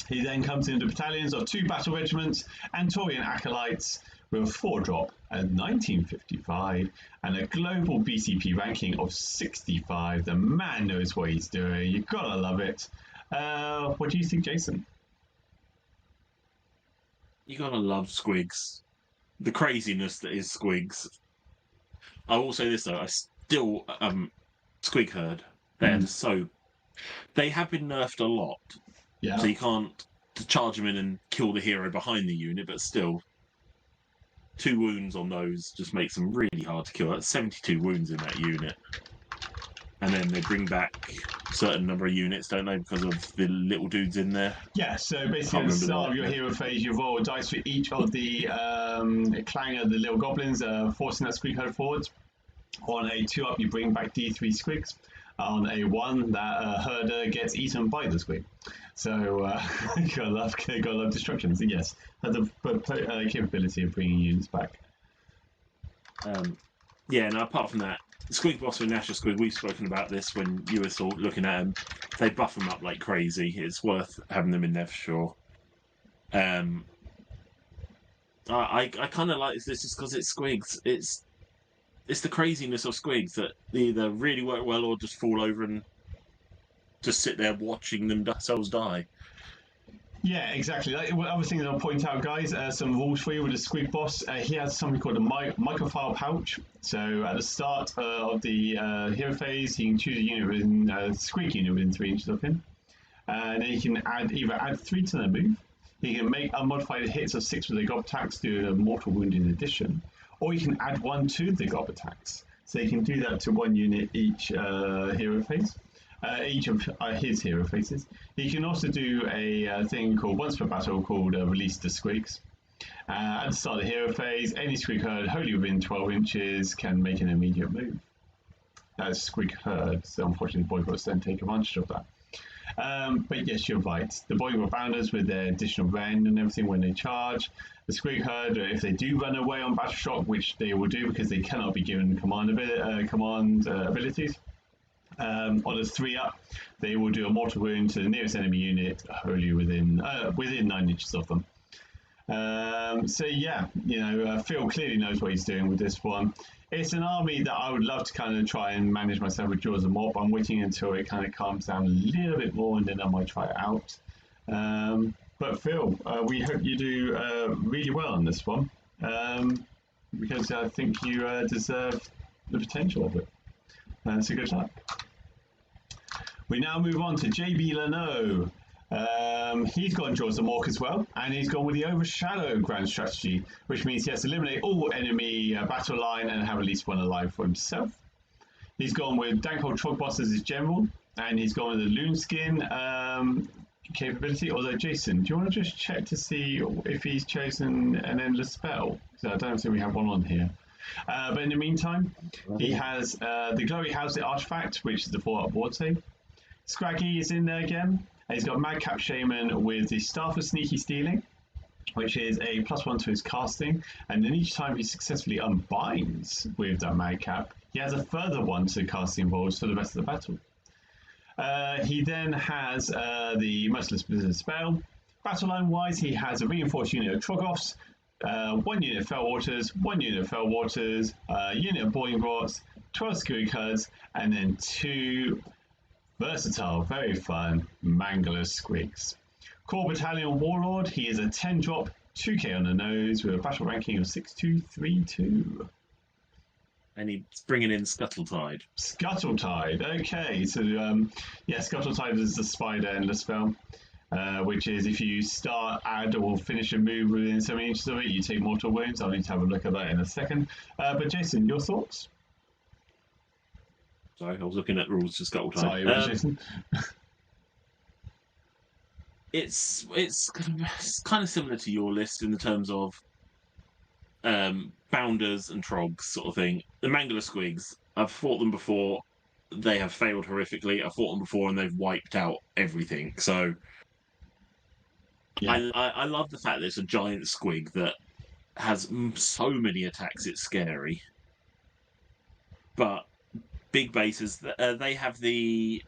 He then comes into battalions of 2 battle regiments, Antorian Acolytes, with a 4-drop at 1955 and a global BCP ranking of 65. The man knows what he's doing. You've got to love it. What do you think, Jason? You gotta love Squigs. The craziness that is Squigs. I will say this though, I still Squig Herd. They have been nerfed a lot. Yeah. So you can't charge them in and kill the hero behind the unit, but still 2 wounds on those just makes them really hard to kill. That's 72 wounds in that unit. And then they bring back a certain number of units, don't they, because of the little dudes in there? Yeah, so basically at the start of your hero phase, you roll a dice for each of the clanger, the little goblins, forcing that Squig Herd forwards. On a 2-up, you bring back D3 Squigs. On a 1, that herder gets eaten by the Squig. So, gotta love destruction. So yes, has the capability of bringing units back. Apart from that, Squig Boss with Asher Squig, we've spoken about this when you were looking at them. They buff them up like crazy. It's worth having them in there for sure. I kind of like this just because it's Squigs. It's the craziness of Squigs that either really work well or just fall over and just sit there watching themselves die. Yeah, exactly. Other things I'll point out, guys, some rules for you with the Squig Boss. He has something called a microfile pouch. So at the start of the hero phase, he can choose a unit within a Squig unit within 3 inches of him. And then he can either add 3 to their move, He can make unmodified hits of 6 with the gob attacks, do a mortal wound in addition, or you can add 1 to the gob attacks. So you can do that to 1 unit each hero phase, each of his hero phases. He can also do a thing called once per battle called Release the Squigs. At the start of the hero phase, any Squig herd wholly within 12 inches can make an immediate move. That's Squig herd, so unfortunately Boygrotts don't take advantage of that. But yes, you're right. The Boygrott Bounders with their additional rend and everything when they charge. The Squig herd, if they do run away on Battle Shock, which they will do because they cannot be given command abilities, on a 3-up, they will do a mortal wound to the nearest enemy unit wholly within 9 inches of them. So yeah, Phil clearly knows what he's doing with this one. It's an army that I would love to kind of try and manage myself with Jaws of Morp. I'm waiting until it kind of calms down a little bit more and then I might try it out. But Phil, we hope you do really well on this one because I think you deserve the potential of it. So good luck. We now move on to JB Leno. He's gone Jaws of Mork as well, and he's gone with the Overshadow grand strategy, which means he has to eliminate all enemy battle line and have at least 1 alive for himself. He's gone with Dankhold Trogboss as his general, and he's gone with the Loonskin capability. Although, Jason, do you want to just check to see if he's chosen an endless spell? So I don't think we have one on here. But in the meantime, he has the Glory House Artifact, which is the 4-up ward save. Scraggy is in there again. And he's got Madcap Shaman with the Staff of Sneaky Stealing, which is a +1 to his casting. And then each time he successfully unbinds with that Madcap, he has a further 1 to casting rolls for the rest of the battle. He then has the Merciless Blizzard spell. Battle line wise, he has a reinforced unit of Troggoths, 1 unit of Fellwaters, 1 unit of Fellwaters, unit of Boygrotts, 12 Squig herds, and then 2 versatile, very fun Mangler Squigs. Core Battalion Warlord, he is a 10-drop, 2k on the nose with a battle ranking of 6232. And he's bringing in Scuttletide. Scuttletide, okay. So, Scuttletide is the spider endless spell, which is if you start, add, or finish a move within so many inches of it, you take mortal wounds. I'll need to have a look at that in a second. But Jason, your thoughts? Sorry, I was looking at rules to Scuttletide. Sorry, Jason. It's kind of similar to your list in the terms of bounders and trogs sort of thing. The Mangler Squigs, I've fought them before. They have failed horrifically. I've fought them before and they've wiped out everything. So yeah. I love the fact that it's a giant squig that has so many attacks. It's scary. But big bases, they have the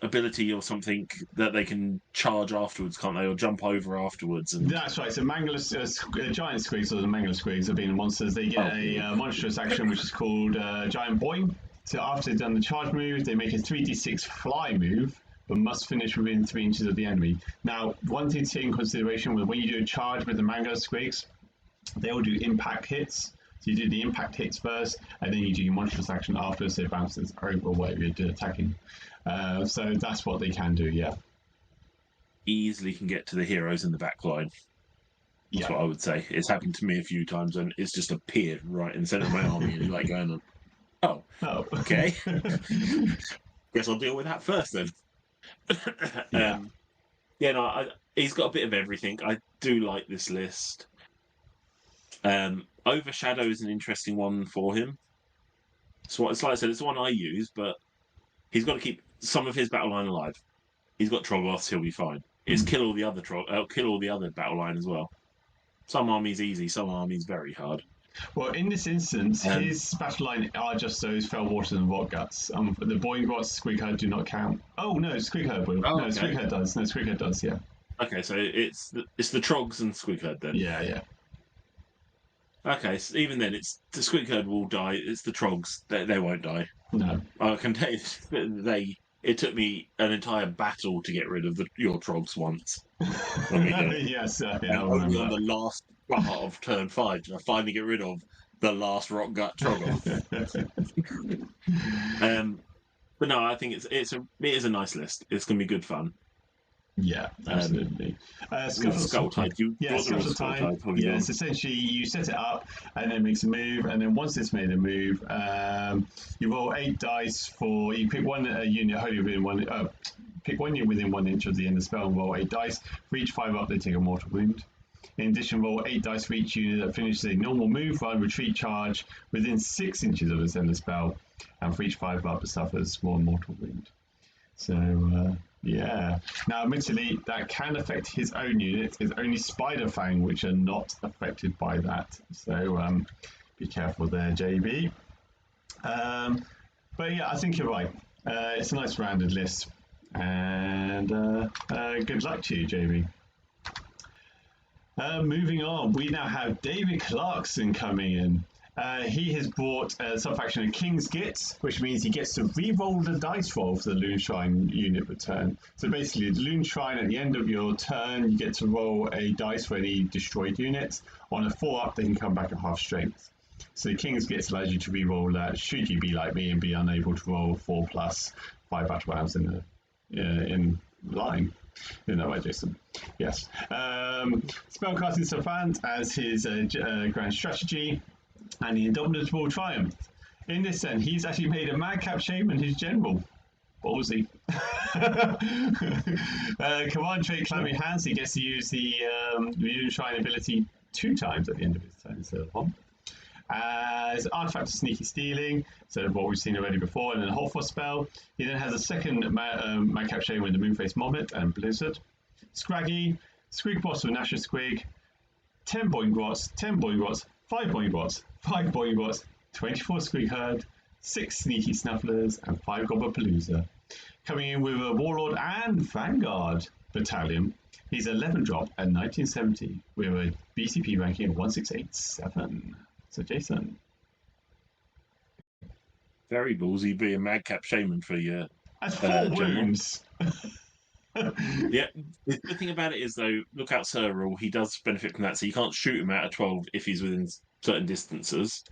ability or something that they can charge afterwards, can't they? Or jump over afterwards. And that's right. So giant squigs, or the Mangler Squigs, have been monsters. They get a monstrous action which is called Giant Boing. So after they've done the charge move, they make a 3d6 fly move, but must finish within 3 inches of the enemy. Now, one thing to take in consideration when you do a charge with the Mangler Squigs, they all do impact hits. So you do the impact hits first, and then you do your monstrous action after, so it bounces over whatever you're attacking. So that's what they can do, yeah. Easily can get to the heroes in the back line. That's what I would say. It's happened to me a few times, and it's just appeared right in the centre of my army, and you're like going, oh, okay. Guess I'll deal with that first then. He's got a bit of everything. I do like this list. Overshadow is an interesting one for him. So it's like I said, it's the one I use, but he's got to keep some of his battle line alive. He's got Troggoths, he'll be fine. It's kill all the other battle line as well. Some armies easy, some armies very hard. Well, in this instance, his battle line are just those Fellwaters and Rotguts. The Boygrotts, Squig herd do not count. Oh no, Squig herd will. Oh, no, okay. Squig herd does. No, Squig herd does. Yeah. Okay, so it's the Trogs and Squig herd then. Yeah. Okay, so even then, it's the Squig herd will die. It's the Trogs; they won't die. No, I can tell you, it took me an entire battle to get rid of your Trogs once. Yes, only on the last part of turn 5 did I finally get rid of the last Rotgut Troggoth. But no, I think it is a nice list. It's going to be good fun. Yeah, absolutely. Skull Tide. Scuttle Tide. Yes, essentially you set it up and then it makes a move, and then once it's made a move, you roll 8 dice for. You pick one unit wholly within one. Pick one unit within 1 inch of the end of the spell and roll 8 dice. For each 5 up, they take a mortal wound. In addition, roll 8 dice for each unit that finishes a normal move, run, retreat, charge within 6 inches of its end of the spell, and for each 5 up, it suffers 1 mortal wound. So. Yeah. Now, admittedly, that can affect his own unit. It's only Spider Fang which are not affected by that. So be careful there, JB. But yeah, I think you're right. It's a nice rounded list. And good luck to you, JB. Moving on, we now have David Clarkson coming in. He has brought a subfaction of King's Git, which means he gets to re-roll the dice roll for the Loon Shrine unit return. So basically, the Loon Shrine, at the end of your turn, you get to roll a dice for any destroyed units. On a 4-up, they can come back at half strength. So the King's Git allows you to re-roll that, should you be like me and be unable to roll 4+5 battle rounds in line. You know that, Jason. Yes. Spellcasting Savant as his grand strategy. And the Indomitable Triumph. In this sense, he's actually made a Madcap Shaman his general. Ballsy. Command trait Clammy Hands, he gets to use the Loon Shrine ability 2 times at the end of his turn instead of 1. As Artifact of Sneaky Stealing, so what we've seen already before, and then a Hotfrost spell. He then has a second Madcap Shaman with the Moonface Mommet and Blizzard. Scraggy, Squig Boss with Nasher Squig, 10 Boing Grots, 10 Boing Grots, 5 Boing Grots, 5 Boing Grots, 24 Squig Herd, 6 Sneaky Snufflers, and 5 Gobblepalooza. Coming in with a Warlord and Vanguard battalion, he's 11 drop at 1970 with a BCP ranking of 1687. So, Jason. Very ballsy being Madcap Shaman for your. That's 4 wounds. Yeah, the good thing about it is, though, look out Sir rule, he does benefit from that, so you can't shoot him out of 12 if he's within certain distances.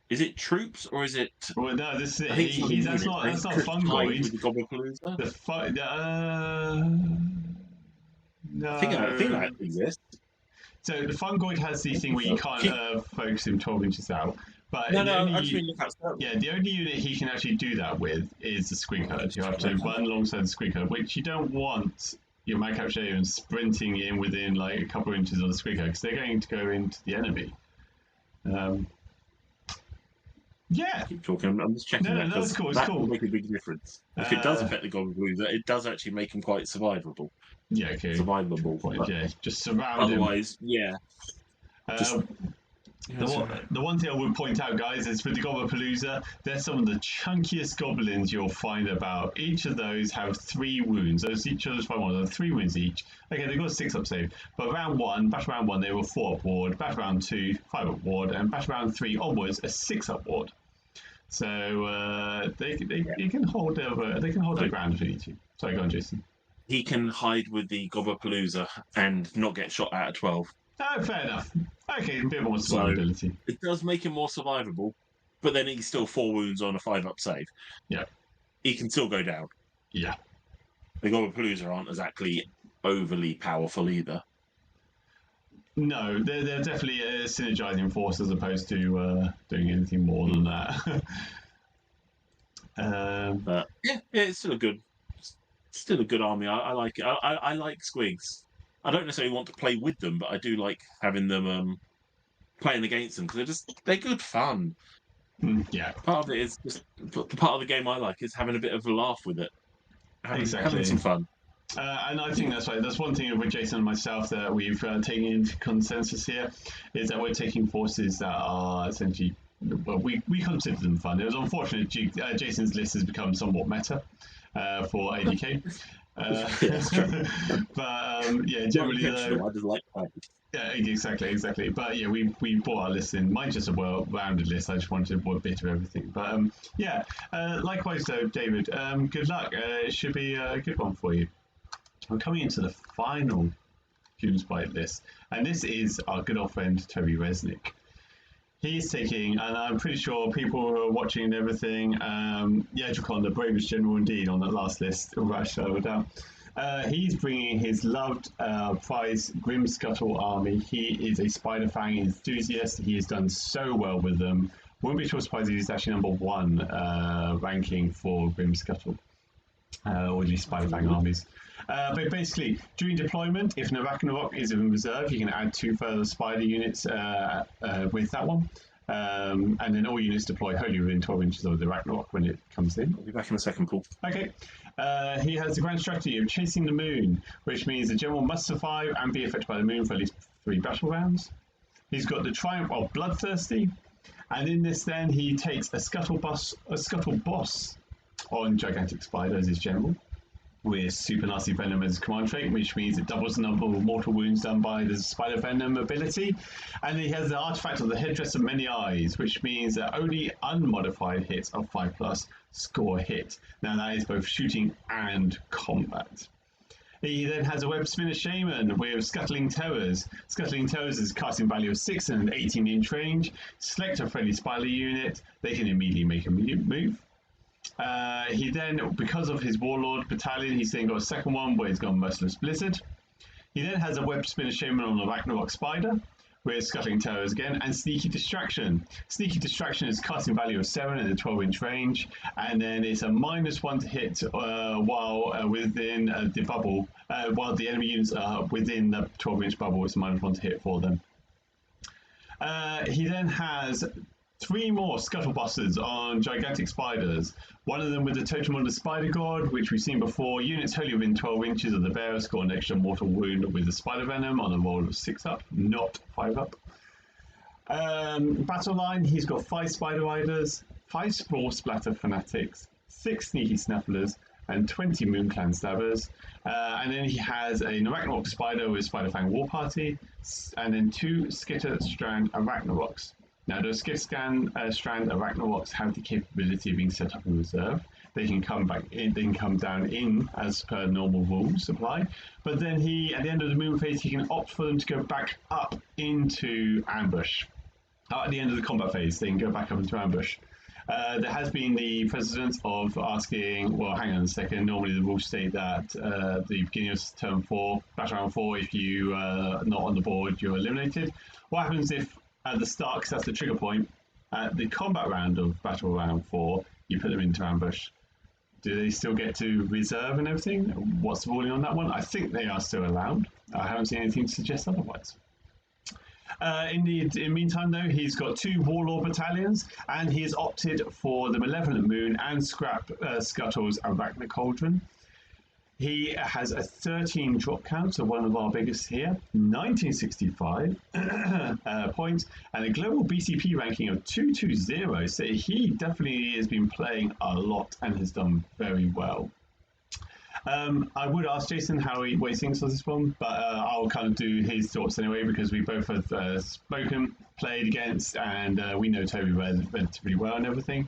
Is it troops or is it? Well, no, this is that's not fungoid. With the Gobblepalooza? No. I think that exists. So the fungoid has the thing where you can't focus him 12 inches out. But I just mean look out Sir. Yeah, the only unit he can actually do that with is the Squig Herd. You have to run alongside the Squig Herd, which you don't want your Madcap Shaman sprinting in within like a couple of inches of the Squig Herd because they're going to go into the enemy. Yeah. Keep talking. I'm just checking that. No, it's cool. It's that cool. will make a big difference. If it does affect the Gobblepalooza, it does actually make him quite survivable. Yeah, okay. Survivable. Point, yeah, just surround him. Otherwise, yeah. The one thing I would point out, guys, is with the Gobblepalooza, they're some of the chunkiest goblins you'll find about. Each of those have 3 wounds. Each of those 5 ones have 3 wounds each. Okay, they've got a 6-up save. But battle round 1, they were 4-up ward. Battle round 2, 5-up ward. And battle round 3 onwards, a 6-up ward. So they can hold their ground if they need to. Sorry, go on, Jason. He can hide with the Gobblepalooza and not get shot out of 12. Oh, fair enough. Okay, a bit more survivability. So it does make him more survivable, but then he's still 4 wounds on a 5-up save. Yeah. He can still go down. Yeah. The Gobblepalooza aren't exactly overly powerful either. No, they're definitely a synergizing force as opposed to doing anything more than that. But yeah, it's still a good army. I like it. I like Squigs. I don't necessarily want to play with them, but I do like having them playing against them because they're good fun. Yeah. Part of it is just part of the game I like is having a bit of a laugh with it, having some fun. And I think that's right. That's one thing with Jason and myself that we've taken into consensus here is that we're taking forces that are essentially, well, we consider them fun. It was unfortunate Jason's list has become somewhat meta for ADK. But yeah, generally though, I just like that. Yeah, exactly. But yeah, we brought our list in. Mine's just a well-rounded list. I just wanted a bit of everything. But yeah, likewise though, David. Good luck. It should be a good one for you. We're coming into the final Doomspite list, and this is our good old friend Toby Resnick. He's taking, and I'm pretty sure people who are watching and everything, the bravest general indeed on that last list, Rash down. He's bringing his loved prize Grimskull army. He is a Spider-Fang enthusiast. He has done so well with them. Won't be too surprised if he's actually #1 ranking for Grimskull. Or these Spider-Fang armies. But basically, during deployment, if an Arachnarok is in reserve, you can add 2 further spider units with that one. And then all units deploy wholly within 12 inches of the Arachnarok when it comes in. I'll be back in a second, Paul. Okay. He has the grand strategy of chasing the moon, which means the general must survive and be affected by the moon for at least 3 battle rounds. He's got the triumph of Bloodthirsty. And in this, then, he takes a Scuttle Boss on Gigantic Spider as his general, with Super Nasty Venom as his command trait, which means it doubles the number of mortal wounds done by the Spider Venom ability. And he has the artifact of the Headdress of Many Eyes, which means that only unmodified hits of 5+ score hit. Now that is both shooting and combat. He then has a Web Spinner Shaman with Scuttling Terrors. Scuttling Terrors is casting value of 6 and an 18-inch range. Select a friendly spider unit, they can immediately make a move. He then, because of his Warlord Battalion, he's then got a second one where he's got Merciless Blizzard. He then has a Web Spinner Shaman on the Ragnarok Spider with Scuttling Terrors again, and Sneaky Distraction. Sneaky Distraction is casting value of 7 and a 12-inch range, and then it's a -1 to hit while within the bubble, while the enemy units are within the 12-inch bubble, it's a -1 to hit for them. He then has 3 more Scuttlebusters on Gigantic Spiders. One of them with the Totem of the Spider God, which we've seen before. Units wholly within 12 inches of the bearer score an extra mortal wound with the Spider Venom on a roll of 6 up, not 5 up. Battle line, he's got 5 Spider Riders, 5 Spore Splatter Fanatics, 6 Sneaky Snafflers, and 20 Moon Clan Stabbers. And then he has a Arachnarok Spider with Spider Fang War Party, and then 2 Skitter Strand Arachnaroks. Now, those Strand Arachnaroks have the capability of being set up in reserve. They can come back in, they can come down in as per normal rules apply. But then he, at the end of the moon phase, he can opt for them to go back up into ambush. At the end of the combat phase, they can go back up into ambush. There has been the precedent of asking, well, hang on a second, normally the rules state that the beginning of turn 4, battle round 4, if you are not on the board, you're eliminated. What happens if at the start, because that's the trigger point, at the combat round of battle round 4, you put them into ambush? Do they still get to reserve and everything? What's the ruling on that one? I think they are still allowed. I haven't seen anything to suggest otherwise. In the meantime, though, he's got 2 Warlord Battalions, and he has opted for the Malevolent Moon and Scrap Scuttle's Arachna Cauldron. He has a 13 drop count, so one of our biggest here, 1965 points, and a global BCP ranking of 220. So he definitely has been playing a lot and has done very well. I would ask Jason what he thinks of this one, but I'll kind of do his thoughts anyway, because we both have spoken, played against, and we know Toby relatively well and everything.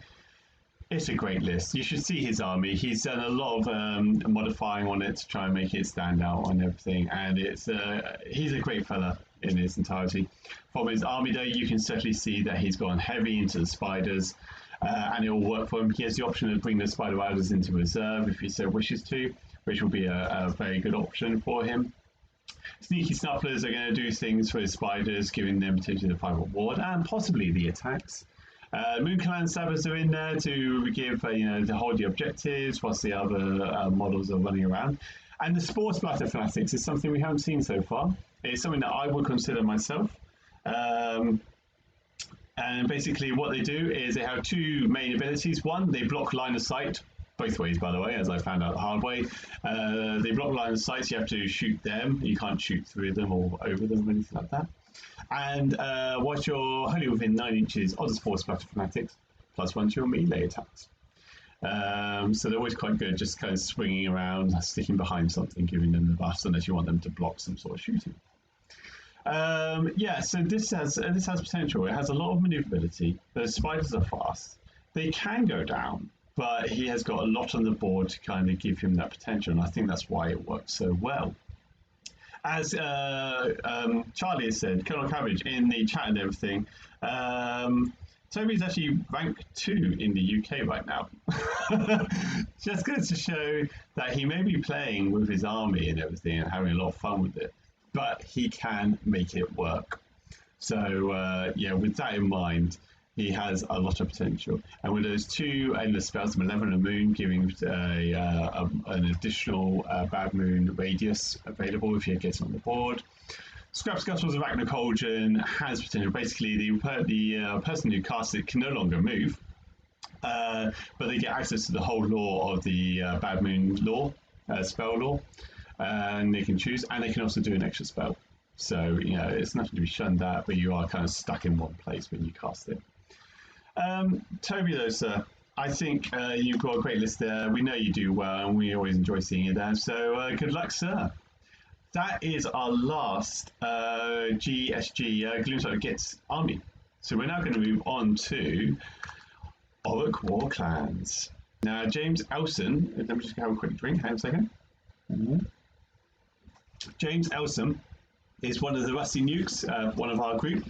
It's a great list. You should see his army. He's done a lot of modifying on it to try and make it stand out and everything, and he's a great fella in its entirety. From his army though, you can certainly see that he's gone heavy into the spiders, and it will work for him. He has the option to bring the Spider Riders into reserve if he so wishes to, which will be a very good option for him. Sneaky Snufflers are going to do things for his spiders, giving them potentially the 5 ward and possibly the attacks. Moon Clan Stabbers are in there to give, to hold the objectives whilst the other models are running around. And the Spore Splatter Fanatics is something we haven't seen so far. It's something that I would consider myself. And basically what they do is they have 2 main abilities. One, they block line of sight, both ways by the way, as I found out the hard way. They block line of sight, so you have to shoot them. You can't shoot through them or over them or anything like that. And once you're wholly within 9 inches of the Spore Splatter Fanatics, +1 to your melee attacks. So they're always quite good, just kind of swinging around, sticking behind something, giving them the buffs, unless you want them to block some sort of shooting. So this has potential. It has a lot of maneuverability. The spiders are fast. They can go down, but he has got a lot on the board to kind of give him that potential, and I think that's why it works so well. as Charlie has said, Colonel Cabbage in the chat and everything, Toby's actually rank 2 in the UK right now. Just goes to show that he may be playing with his army and everything and having a lot of fun with it, but he can make it work. So yeah, with that in mind, he has a lot of potential. And with those 2 endless spells, Malevolent Moon, giving an additional Bad Moon radius available if you get it on the board. Scrap Scuttles of Arachno Cauldron has potential. Basically, the person who casts it can no longer move, but they get access to the whole lore of the Bad Moon lore, spell lore, and they can choose, and they can also do an extra spell. So, you know, it's nothing to be shunned at, but you are kind of stuck in one place when you cast it. Toby, though, sir, I think you've got a great list there. We know you do well, and we always enjoy seeing you there. So, good luck, sir. That is our last GSG, Gloomstalker Gets Army. So we're now going to move on to Orc War Clans. Now, James Elson, let me just have a quick drink, hang on a second. James Elson is one of the Rusty Nukes, one of our group.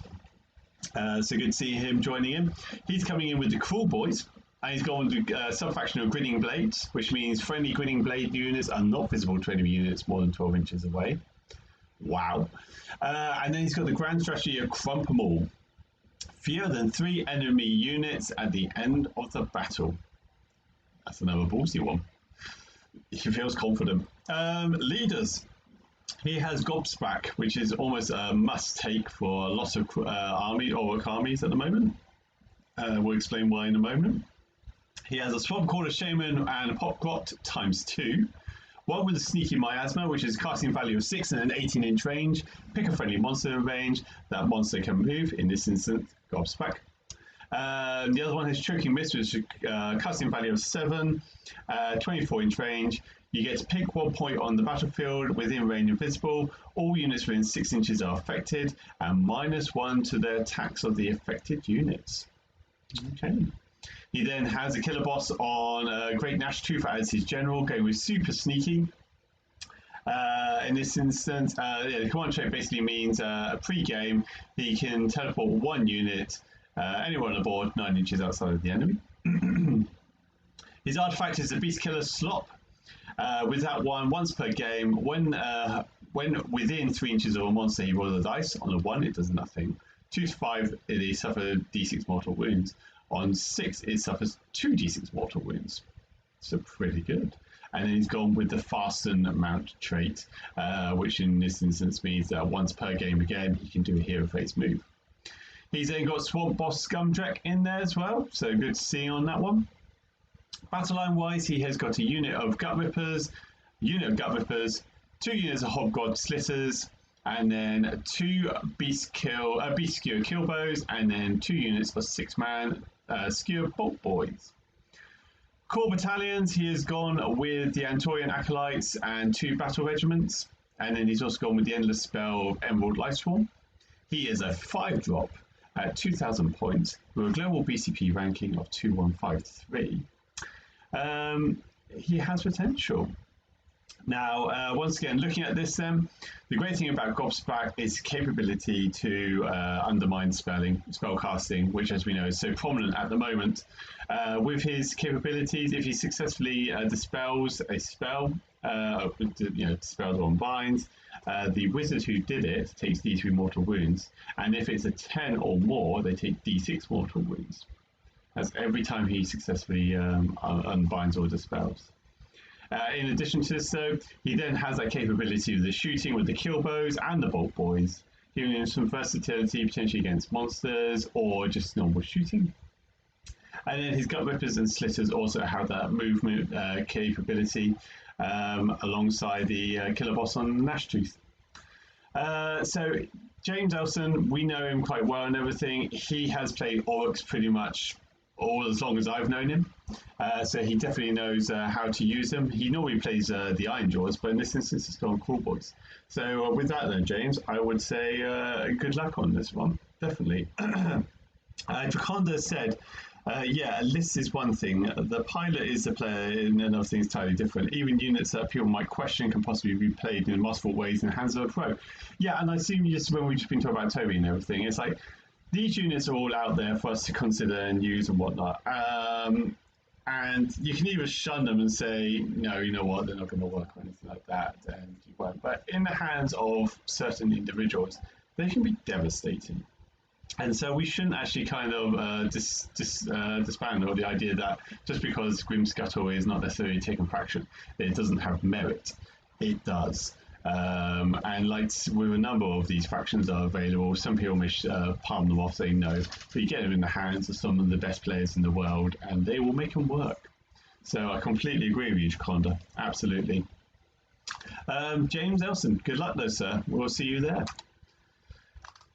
So good to see him joining in. He's coming in with the Cruel Boys. And he's gone to sub-faction of Grinning Blades, which means friendly Grinning Blade units are not visible to enemy units more than 12 inches away. Wow. And then he's got the grand strategy of Crump 'em all. Fewer than 3 enemy units at the end of the battle. That's another ballsy one. He feels confident. Leaders. He has Gobsback, which is almost a must-take for lots of orc armies at the moment. We'll explain why in a moment. He has a Swamp Corner Shaman and a Pop Grot ×2. One with a Sneaky Miasma, which is a casting value of 6 and an 18-inch range. Pick a friendly monster in range. That monster can move, in this instance, Gobsback. The other one has Choking Mist, which is a casting value of 7, 24-inch range. You get to pick 1 point on the battlefield within range invisible. All units within 6 inches are affected, and -1 to the attacks of the affected units. Okay. He then has a killer boss on Great Gnash Tooth as his general, going with super sneaky. In this instance, the command trait basically means pre-game, he can teleport 1 unit anywhere on the board 9 inches outside of the enemy. His artifact is the Beast Killer Slop. With that one, once per game, when within 3 inches of a monster, he rolls a dice. On a 1, it does nothing. 2 to 5, they suffer d6 mortal wounds. On 6, it suffers 2d6 mortal wounds. So pretty good. And then he's gone with the Fasten Mount trait, which in this instance means that once per game again, he can do a hero phase move. He's then got Swamp Boss Scumdrek in there as well, so good to see on that one. Battle line wise, he has got a unit of Gut Rippers, 2 units of Hobgod Slitters, and then 2 Beast Skewer Killbows, and then 2 units of 6-man Skewer Bolt Boys. Core battalions, he has gone with the Antorian Acolytes and 2 battle regiments, and then he's also gone with the Endless Spell of Emerald Lightswarm. He is a 5-drop at 2,000 points with a global BCP ranking of 2153. He has potential. Now, once again, looking at this then, the great thing about Gobsback is capability to undermine spell casting, which as we know is so prominent at the moment. With his capabilities, if he successfully dispels a spell, dispels or unbinds, the wizard who did it takes d3 mortal wounds, and if it's a 10 or more, they take d6 mortal wounds. That's every time he successfully unbinds or dispels. In addition to this, though, he then has that capability of the shooting with the kill bows and the bolt boys, giving him some versatility potentially against monsters or just normal shooting. And then his Gut Rippers and Slitters also have that movement capability alongside the killer boss on Gnashtooth. So James Elson, we know him quite well and everything. He has played Orcs pretty much all as long as I've known him. So he definitely knows how to use them. He normally plays the Iron Jaws, but in this instance it's gone Cruel Boys. So with that then, James, I would say good luck on this one, definitely. Draconda said, Yeah, a list is one thing. The pilot is the player, and another thing is entirely different. Even units that people might question can possibly be played in multiple ways in hands of a pro. Yeah, and I assume just when we've just been talking about Toby and everything, it's like these units are all out there for us to consider and use and whatnot. And you can either shun them and say, no, you know what, they're not going to work or anything like that, and you won't. But in the hands of certain individuals, they can be devastating. And so we shouldn't actually kind of disband or the idea that just because Grimskull is not necessarily taken fraction, it doesn't have merit. It does. And like with a number of these factions that are available, some people may palm them off saying no, but you get them in the hands of some of the best players in the world and they will make them work. So I completely agree with you, Jaconda. Absolutely. James Elson, good luck though, sir. We'll see you there.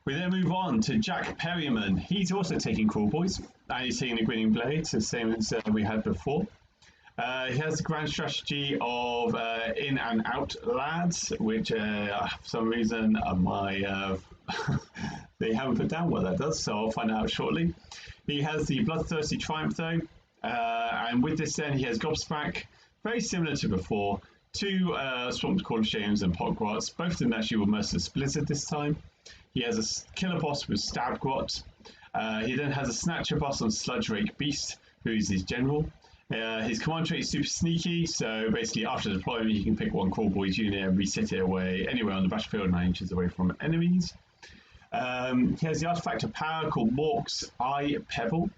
We then move on to Jack Perryman. He's also taking Cruel Boys, and he's taking the Grinning Blades, the same as we had before. He has the grand strategy of in and out lads, which for some reason they haven't put down what that does, so I'll find out shortly. He has the Bloodthirsty Triumph though, and with this then he has Gobsmack, very similar to before, two Swamped Call of Shames and Potgrots, both of them actually were Merciless Blizzard this time. He has a killer boss with Stab Grot. He then has a Snatcher boss on Sludge Rake Beast, who is his general. His command trait is super sneaky, so basically after deployment he can pick one Cruel Boys unit and reset it away anywhere on the battlefield 9 inches away from enemies. He has the artifact of power called Mork's Eye Pebble.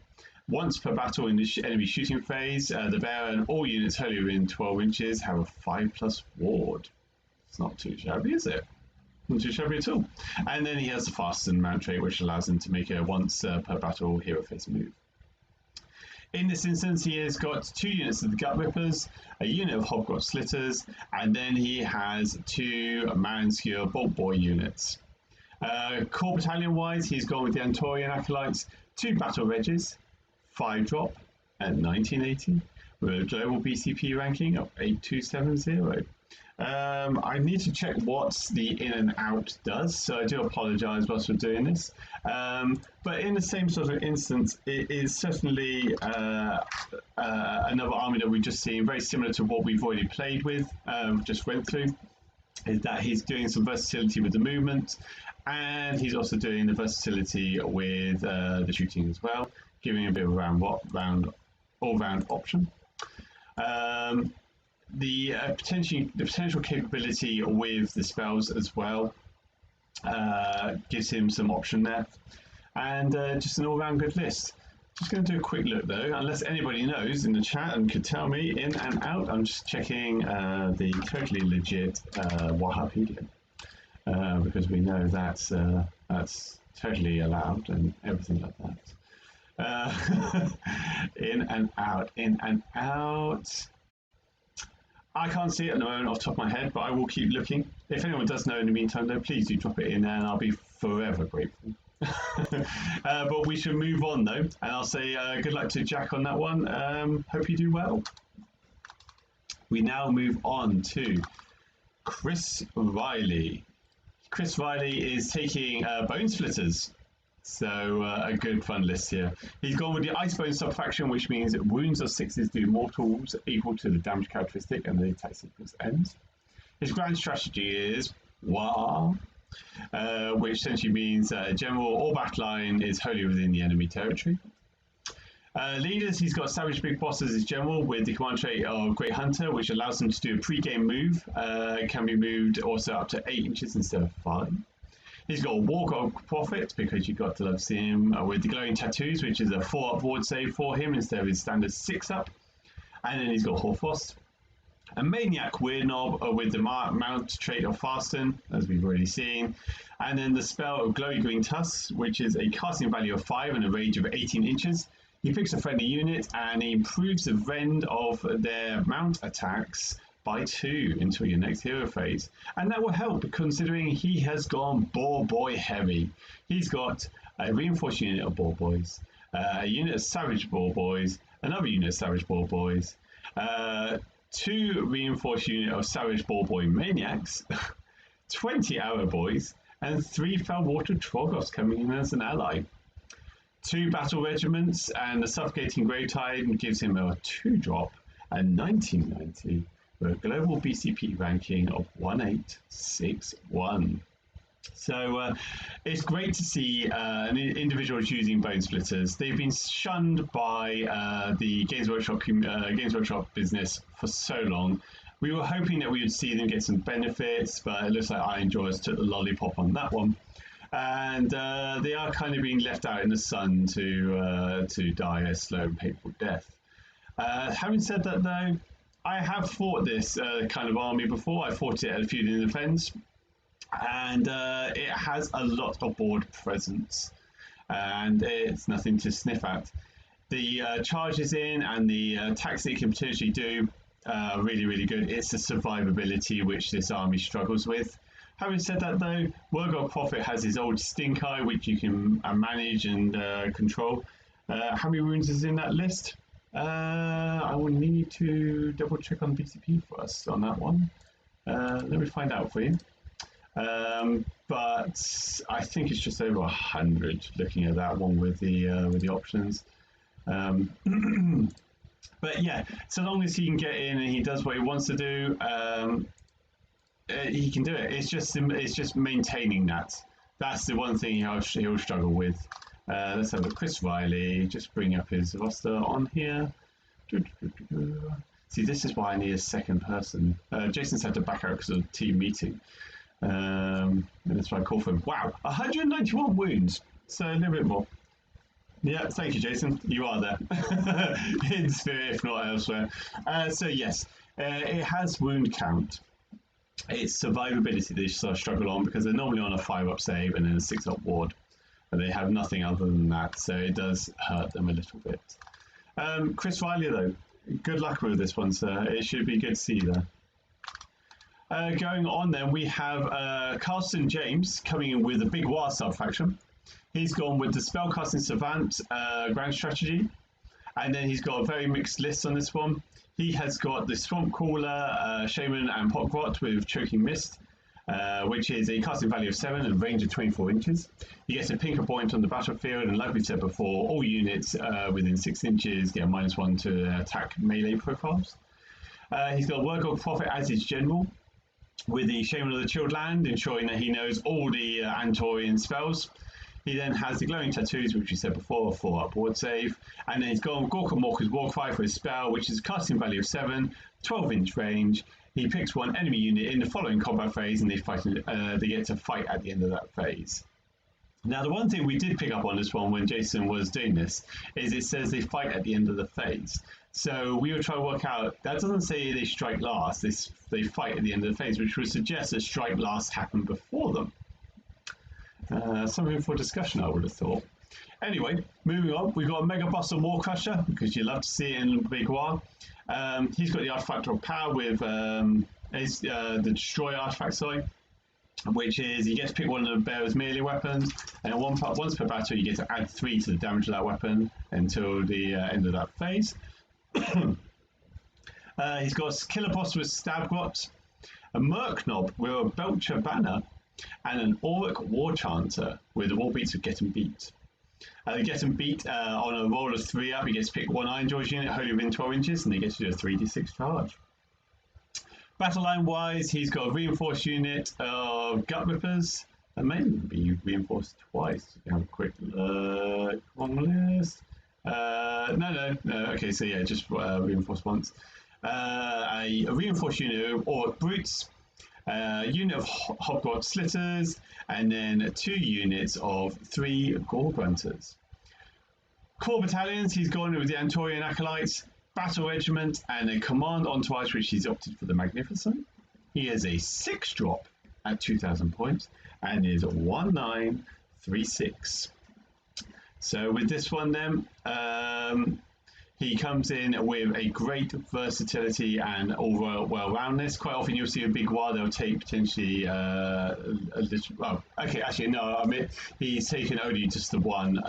Once per battle in the enemy shooting phase, the bearer and all units wholly within 12 inches have a 5+ ward. It's not too shabby, is it? Not too shabby at all. And then he has the Fasten mount trait, which allows him to make a once per battle hero phase move. In this instance, he has got 2 units of the Gut Rippers, a unit of Hobgrot Slitters, and then he has 2 Manscure Bolt Boy units. Core battalion-wise, he's gone with the Antorian Acolytes, 2 Battle Regs, 5-drop at 1980, with a global BCP ranking of 8270. I need to check what the in and out does, so I do apologise whilst we're doing this. But in the same sort of instance, it is certainly another army that we've just seen, very similar to what we've already played with, just went through, is that he's doing some versatility with the movement, and he's also doing the versatility with the shooting as well, giving a bit of a all-round option. The potential capability with the spells as well gives him some option there, and just an all-round good list. Just going to do a quick look though, unless anybody knows in the chat and could tell me in and out. I'm just checking the totally legit Wahapedia, because we know that's totally allowed and everything like that. In and out, in and out. I can't see it at the moment off the top of my head, but I will keep looking. If anyone does know in the meantime, though, please do drop it in there and I'll be forever grateful. But we should move on, though, and I'll say good luck to Jack on that one. Hope you do well. We now move on to Chris Riley. Chris Riley is taking Bone Splitters. So a good fun list here. He's gone with the Icebone sub-faction, which means that wounds of 6s do mortals equal to the damage characteristic and the attack sequence ends. His grand strategy is Wah, which essentially means general or backline is wholly within the enemy territory. Leaders, he's got Savage Big Boss as his general with the command trait of Great Hunter, which allows him to do a pre-game move. It can be moved also up to 8 inches instead of 5. He's got a Wargog Prophet, because you've got to love seeing him with the Glowing Tattoos, which is a 4-up ward save for him instead of his standard 6-up. And then he's got Horfrost. A Maniac Weird Knob with the mount trait of Fasten, as we've already seen. And then the spell of Glowy Green Tusks, which is a casting value of 5 and a range of 18 inches. He picks a friendly unit and he improves the rend of their mount attacks by 2 until your next hero phase, and that will help considering he has gone Boar Boy heavy. He's got a reinforced unit of Boar Boys, a unit of Savage Boar Boys, another unit of Savage Boar Boys, 2 reinforced unit of Savage Boar Boy Maniacs, 20 Arrow Boys, and 3 Foul Water Troggoths coming in as an ally. 2 battle regiments, and the suffocating grave tide gives him a 2-drop at 1990 with a global BCP ranking of 1861. So it's great to see individuals using bone splitters. They've been shunned by the Games Workshop business for so long. We were hoping that we would see them get some benefits, but it looks like Iron Jaws took the lollipop on that one. And they are kind of being left out in the sun to die a slow and painful death. Having said that, though, I have fought this kind of army before. I fought it at a feud in the fence, and it has a lot of board presence, and it's nothing to sniff at. The charges in and the attacks it can potentially do are really, really good. It's the survivability which this army struggles with. Having said that, though, Wargold Prophet has his old Stink Eye, which you can manage and control. How many wounds is in that list? I will need to double check on BCP for us on that one. Let me find out for you. But I think it's just over 100. Looking at that one with the options. But yeah, so long as he can get in and he does what he wants to do, he can do it. It's just maintaining that. That's the one thing he'll struggle with. Let's have a Chris Riley. Just bring up his roster on here. See, this is why I need a second person. Jason's had to back out because of the team meeting. And that's why I call for him. Wow, 191 wounds. So a little bit more. Yeah, thank you, Jason. You are there. In spirit, if not elsewhere. So yes, it has wound count. It's survivability they sort of struggle on because they're normally on a 5-up save and then a 6-up ward. And they have nothing other than that, so it does hurt them a little bit. Chris Riley, though, good luck with this one, sir. It should be good to see you there. Going on then, we have Clarkson James coming in with a big War sub-faction. He's gone with the Spellcasting Savant grand strategy, and then he's got a very mixed list on this one. He has got the Swamp Crawler, Shaman, and Pokrot with Choking Mist, which is a casting value of 7 and range of 24 inches. He gets a pinker point on the battlefield, and like we said before, all units within 6 inches get a -1 to attack melee profiles. He's got Wargold Prophet as his general, with the Shaman of the Chilled Land, ensuring that he knows all the Antorian spells. He then has the Glowing Tattoos, which we said before, a 4-up ward save. And then he's got Gorka Morka's Warcry for his spell, which is a casting value of 7, 12-inch range. He picks one enemy unit in the following combat phase, and they get to fight at the end of that phase. Now, the one thing we did pick up on this one when Jason was doing this is it says they fight at the end of the phase. So we were trying to work out, that doesn't say they strike last, they fight at the end of the phase, which would suggest that strike last happened before them. Something for discussion, I would have thought. Anyway, moving on, we've got a Mega Boss and War Crusher, because you love to see it in Big War. He's got the Artifact of Power with the Destroy Artifact, which is you get to pick one of the bearer's melee weapons, and once per battle you get to add 3 to the damage of that weapon until the end of that phase. He's got a Killer Boss with Stab Grot, a Merc Knob with a Belcher Banner, and an Auric War Chanter with the War Beats of Get 'em Beat. They get 'em beat on a roll of 3-up. He gets to pick one Iron Jaws unit wholly within 12 inches, and they get to do a 3d6 charge. Battle line wise, he's got a reinforced unit of Gut Rippers. That may be reinforced twice. Have a quick look on the list. No. Okay, so yeah, just reinforced once. A reinforced unit of Brutes. Unit of Hobgrot Slitters, and then 2 units of 3 Gore Grunters. Core battalions, he's gone with the Antorian Acolytes, Battle Regiment, and a Command Entourage, which he's opted for the Magnificent. He has a 6-drop at 2,000 points, and is 1936. So with this one then, he comes in with a great versatility and overall well-roundness. Quite often you'll see a big war, they'll take potentially a little... Well, okay, actually, no, I mean, he's taken only just the one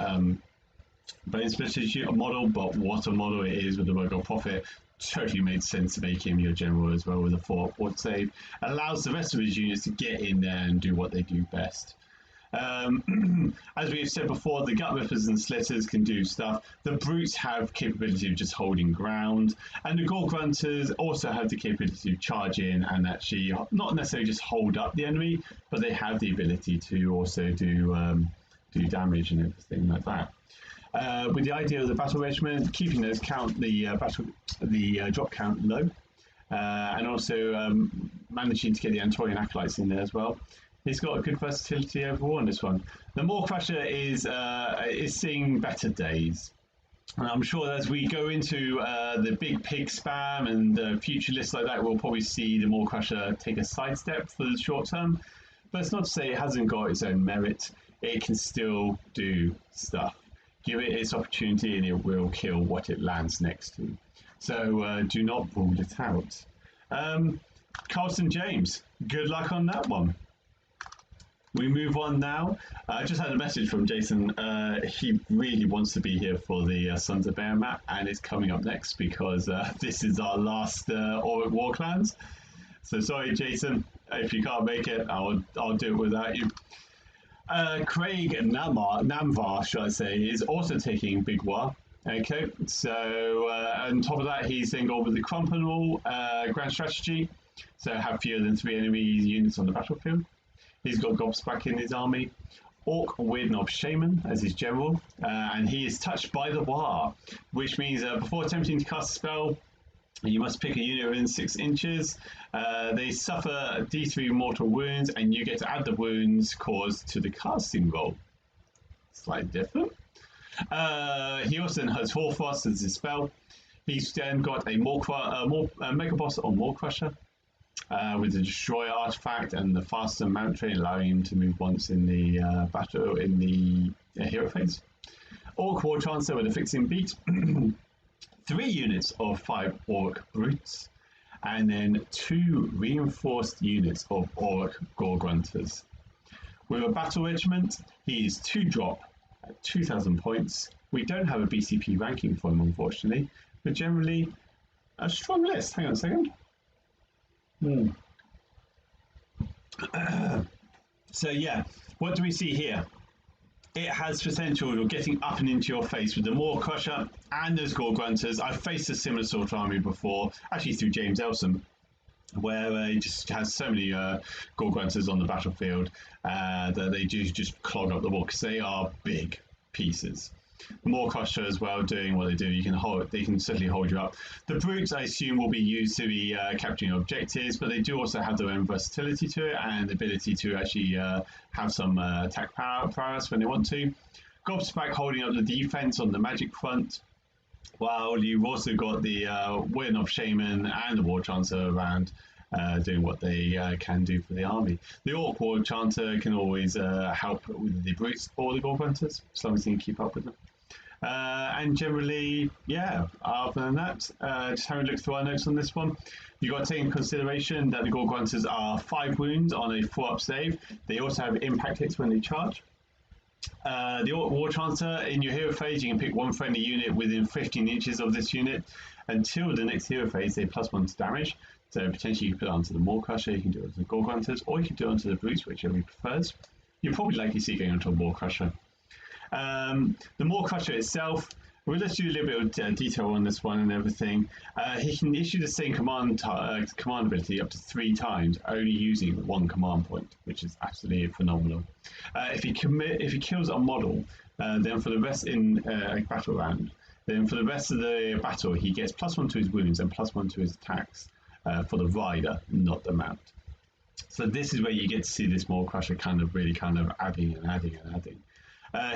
Bone Splitter model, but what a model it is with the Wargold Prophet. Totally made sense to make him your general as well with a 4-up ward save. Allows the rest of his units to get in there and do what they do best. As we've said before, the gut rippers and slitters can do stuff. The brutes have capability of just holding ground, and the gore grunters also have the capability of charge in and actually not necessarily just hold up the enemy, but they have the ability to also do damage and everything like that. With the idea of the battle regiment, keeping those the drop count low, and also managing to get the Antorian acolytes in there as well. He's got a good versatility overall on this one. The Maw Crusher is seeing better days. And I'm sure as we go into the big pig spam and future lists like that, we'll probably see the Maw Crusher take a sidestep for the short term. But it's not to say it hasn't got its own merit. It can still do stuff. Give it its opportunity and it will kill what it lands next to. So do not rule it out. Clarkson James, good luck on that one. We move on now. I just had a message from Jason. He really wants to be here for the Sons of Bear map, and it's coming up next because this is our last Auric War Clans. So sorry, Jason, if you can't make it, I'll do it without you. Craig Namvar, should I say, is also taking Big War. Okay, so on top of that, he's then gone with the Crumple grand strategy. So have fewer than 3 enemy units on the battlefield. He's got Gobsback in his army, Orc Weird Knob Shaman as his general, and he is touched by the War, which means before attempting to cast a spell, you must pick a unit within 6 inches. They suffer D3 mortal wounds, and you get to add the wounds caused to the casting roll. Slightly different. He also then has Hoarfrost as his spell. He's then got a Mega Boss or Maw Crusher. With the Destroyer artifact and the faster mount train, allowing him to move once in the battle in the hero phase. Orc War Chancellor with a fixing beat. 3 units of 5 Orc Brutes, and then 2 reinforced units of Orc Gore Grunters. With a battle regiment, he is 2 drop at 2,000 points. We don't have a BCP ranking for him, unfortunately, but generally a strong list. Hang on a second. So yeah, what do we see here? It has potential of getting up and into your face with the Maw Crusher and those Gore Grunters. I've faced a similar sort of army before, actually through James Elson, where he just has so many Gore Grunters on the battlefield that they do just clog up the wall because they are big pieces. The Maw Crusher as well, doing what they do, they can certainly hold you up. The Brutes, I assume, will be used to be capturing objectives, but they do also have their own versatility to it and the ability to actually have some attack prowess when they want to. Gobsback holding up the defense on the magic front, while you've also got the Weird Knob Shaman and the War Chancer around doing what they can do for the army. The Orc War Chanter can always help with the Brutes or the Gore Grunters, as long as you can keep up with them. And generally, yeah, other than that, just having a look through our notes on this one, you've got to take into consideration that the Gore Grunters are 5 wounds on a 4-up save. They also have impact hits when they charge. The Orc War Chancer, in your hero phase, you can pick 1 friendly unit within 15 inches of this unit. Until the next hero phase, they +1 to damage. So potentially you can put it onto the Maw Crusher, you can do it onto the Gore Grunters, or you can do it onto the Brutes, whichever you prefers. You'll probably likely see going onto a Maw Crusher. The Maw Crusher itself, well, let's do a little bit of detail on this one and everything. He can issue the same command ability up to 3 times, only using 1 command point, which is absolutely phenomenal. If he kills a model, then for the rest in a battle round, then for the rest of the battle, he gets +1 to his wounds and +1 to his attacks for the rider, not the mount. So this is where you get to see this Maw Crusher really adding and adding and adding.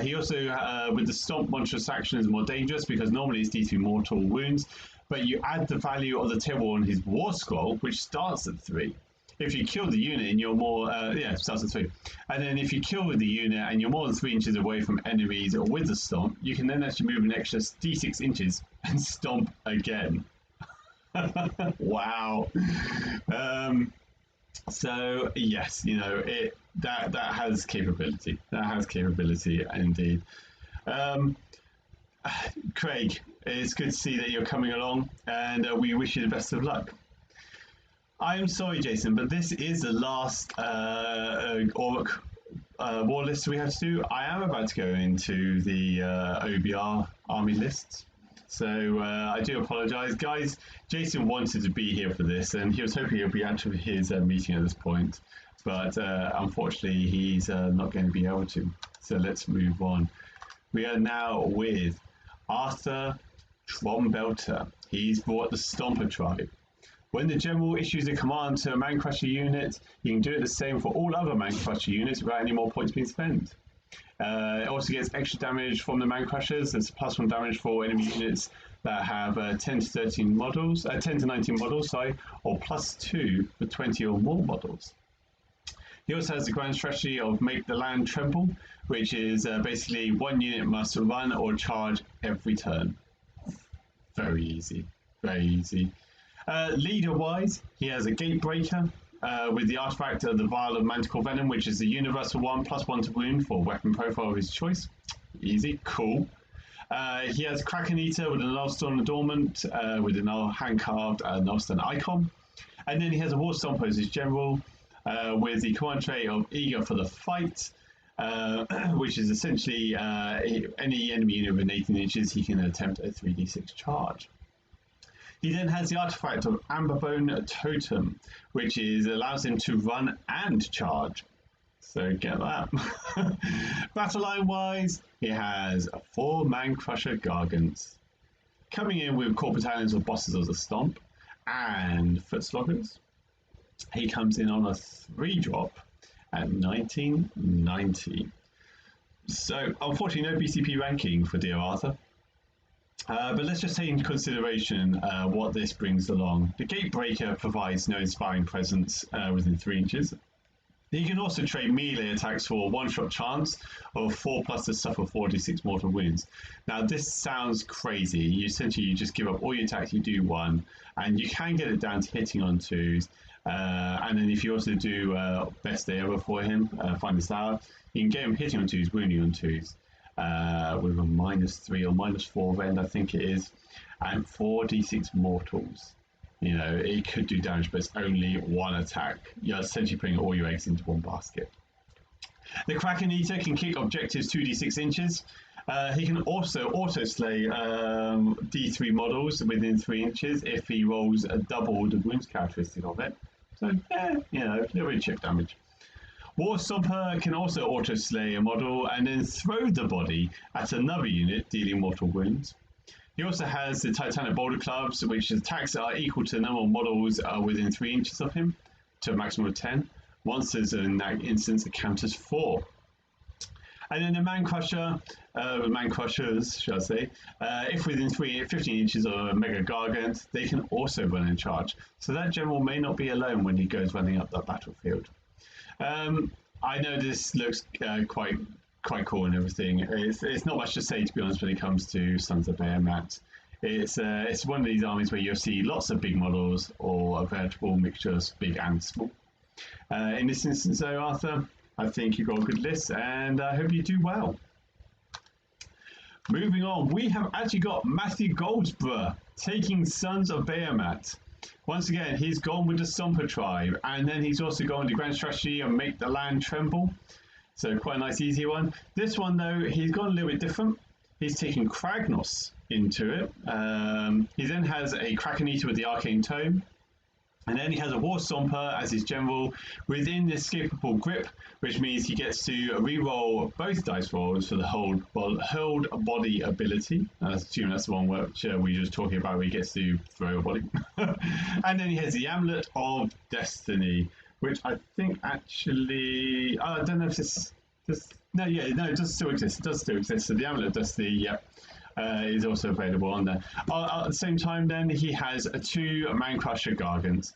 He also, with the Stomp monstrous action, is more dangerous because normally it's D3 mortal wounds, but you add the value of the table on his War Scroll, which starts at 3. If you kill the unit and you're more, it starts at 3. And then if you kill the unit and you're more than 3 inches away from enemies with the Stomp, you can then actually move an extra D6 inches and Stomp again. Wow. So yes, that has capability. That has capability indeed. Craig, it's good to see that you're coming along, and we wish you the best of luck. I am sorry, Jason, but this is the last Auric war lists we have to do, I am about to go into the OBR army lists. So I do apologise, guys. Jason wanted to be here for this, and he was hoping he'll be out of his meeting at this point, but unfortunately he's not going to be able to. So let's move on. We are now with Arthur Trombelter. He's brought the Stomper tribe. When the general issues a command to a Man Crusher unit, you can do it the same for all other Man Crusher units without any more points being spent. It also gets extra damage from the Man Crushers. There's +1 damage for enemy units that have 10 to 19 models, or +2 for 20 or more models. He also has the grand strategy of make the land tremble, which is basically one unit must run or charge every turn. Very easy, very easy. Leader-wise, he has a Gatebreaker with the artifact of the Vial of Manticore Venom, which is the universal one, +1 to wound for weapon profile of his choice. Easy, cool. He has Kraken Eater with a Nullstone Adornment with a hand-carved Nullstone icon. And then he has a War Stomper as his general with the command trait of Eager for the Fight, which is essentially any enemy unit within 18 inches, he can attempt a 3d6 charge. He then has the artifact of Amberbone Totem, which allows him to run and charge. So get that. Battle line wise, he has 4 Man Crusher Gargants, coming in with core battalions or bosses of the Stomp and Footsloggers. He comes in on a 3-drop at 1990. So unfortunately, no BCP ranking for Dear Arthur. But let's just take into consideration what this brings along. The Gatebreaker provides no inspiring presence within 3 inches. You can also trade melee attacks for a one-shot chance of 4+ to suffer 4d6 mortal wounds. Now this sounds crazy. You just give up all your attacks, you do 1, and you can get it down to hitting on 2s. And then if you also do best day ever for him, find this out, you can get him hitting on 2s, wounding on 2s. With a -3 or -4 rend, I think it is, and 4d6 mortals. You know, it could do damage, but it's only 1 attack. You're essentially putting all your eggs into 1 basket. The Kraken Eater can kick objectives 2d6 inches. He can also auto-slay d3 models within 3 inches if he rolls a double the wounds characteristic of it. So, you know, a little bit of chip damage. War Stomper can also auto-slay a model and then throw the body at another unit, dealing mortal wounds. He also has the Titanic Boulder Clubs, which attacks are equal to the number of models within 3 inches of him, to a maximum of 10. Monsters in that instance it count as 4. And then the Man Crusher, Man Crushers, should I say, if within 15 inches of a Mega Gargant, they can also run and charge. So that general may not be alone when he goes running up that battlefield. I know this looks quite cool and everything. It's not much to say, to be honest, when it comes to Sons of Behemat. It's one of these armies where you'll see lots of big models or a veritable mixture of big and small. In this instance, though, Arthur, I think you've got a good list, and I hope you do well. Moving on, we have actually got Matthew Goldsborough taking Sons of Behemat. Once again, he's gone with the Stomper tribe, and then he's also gone with the grand strategy and make the land tremble. So quite a nice easy one. This one though, he's gone a little bit different. He's taken Kragnos into it. He then has a Kraken Eater with the Arcane Tome. And then he has a War Stomper as his general within the Escapable Grip, which means he gets to re-roll both dice rolls for the hold body ability. I assume that's the one which we were just talking about, where he gets to throw a body. And then he has the Amulet of Destiny, which I think actually, I don't know if this it does still exist. It does still exist. So the Amulet of Destiny, yeah. Is also available on there. At the same time, then, he has 2 Man Crusher Gargants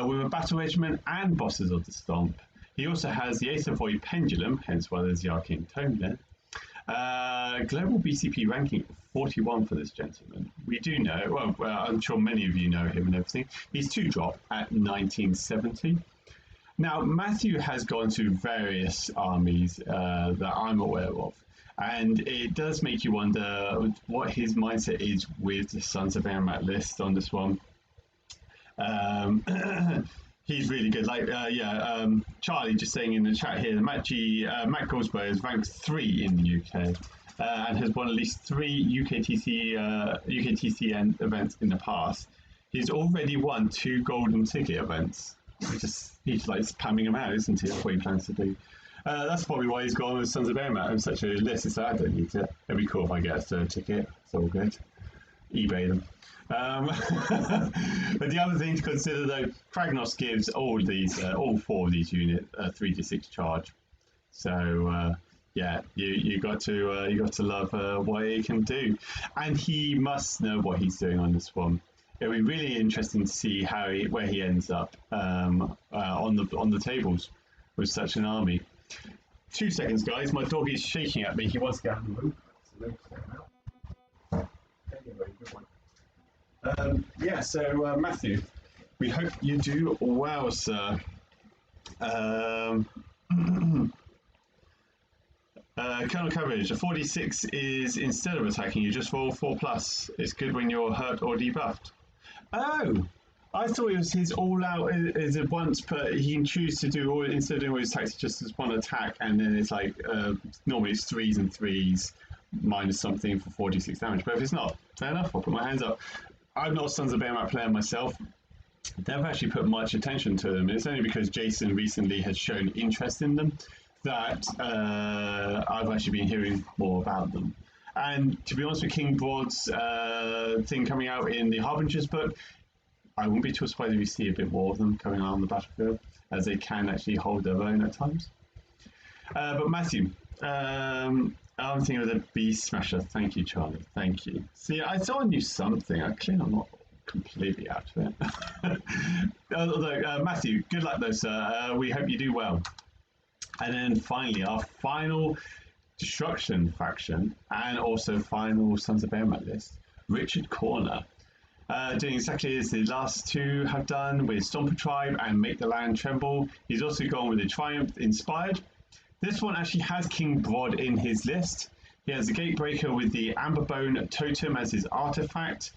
with a Battle Regiment and Bosses of the Stomp. He also has the Ace of Void Pendulum, hence why there's the Arcane Tome there. Global BCP ranking 41 for this gentleman. We do know, well, I'm sure many of you know him and everything. He's 2-drop at 1970. Now, Matthew has gone to various armies that I'm aware of. And it does make you wonder what his mindset is with the Sons of Behemat list on this one. He's really good. Like, Charlie just saying in the chat here, Matt Goldsberry is ranked 3 in the UK and has won at least 3 UKTCN events in the past. He's already won 2 golden ticket events. He's like spamming them out, isn't he? That's what he plans to do. That's probably why he's gone with Sons of Behemoth on such a list. It's like, I don't need it. It'd be cool if I get a 3rd ticket. It's all good. eBay them. But the other thing to consider, though, Kragnos gives all 4 of these units a 3d6 charge. So you got to love what he can do, and he must know what he's doing on this one. It'll be really interesting to see where he ends up on the tables with such an army. 2 seconds, guys. My dog is shaking at me. He wants to get out of the room. So Matthew, we hope you do well, sir. Colonel Coverage, a 46 is instead of attacking, you just roll 4+. It's good when you're hurt or debuffed. Oh, I thought it was his all-out is it once, but he can choose to do all instead of doing all his attacks, just as one attack, and then it's like normally it's 3s and 3s minus something for 46 damage. But if it's not, fair enough. I'll put my hands up. I'm not a Sons of Behemoth player myself. Never actually put much attention to them. It's only because Jason recently has shown interest in them that I've actually been hearing more about them. And to be honest with King Broad's thing coming out in the Harbinger's book, I wouldn't be too surprised if we see a bit more of them coming out on the battlefield, as they can actually hold their own at times. But Matthew, I'm thinking of the Beast Smasher. Thank you, Charlie. Thank you. See, I thought I knew something. I'm not completely out of it. Although, Matthew, good luck though, sir. We hope you do well. And then finally, our final Destruction faction and also final Sons of Behemoth list, Richard Corner. Doing exactly as the last 2 have done with Stomper Tribe and Make the Land Tremble. He's also gone with the Triumph Inspired. This one actually has King Brod in his list. He has a Gatebreaker with the Amberbone Totem as his artifact.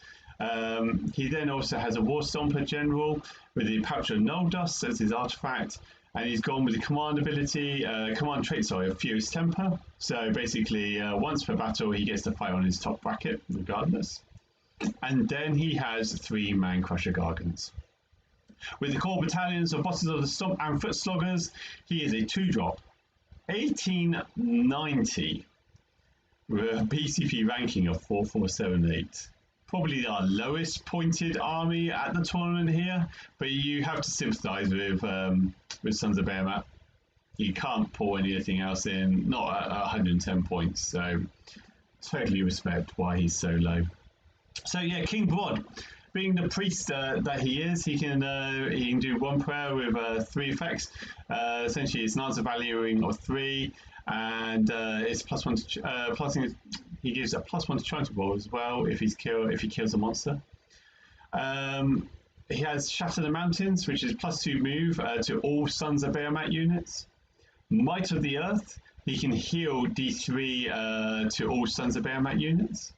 He then also has a War Stomper General with the Pouch of Null Dust as his artifact. And he's gone with the command ability, command trait, of Furious Temper. So basically, once per battle, he gets to fight on his top bracket, regardless. And then he has 3 Man Crusher Gargants. With the core battalions of Bosses of the Stomp and Foot Sloggers, he is a 2-drop. 1890 with a BCP ranking of 4478. Probably our lowest pointed army at the tournament here, but you have to sympathise with Sons of Behemoth. You can't pull anything else in, not at 110 points, so totally respect why he's so low. So yeah, King Brod, being the priest that he is, he can do 1 prayer with 3 effects. Essentially, it's an answer valuing of 3, and it's +1 to he gives a +1 to trying to roll as well if he kills a monster. He has Shatter the Mountains, which is +2 move to all Sons of Behemoth units. Might of the Earth, he can heal D3 to all Sons of Behemoth units.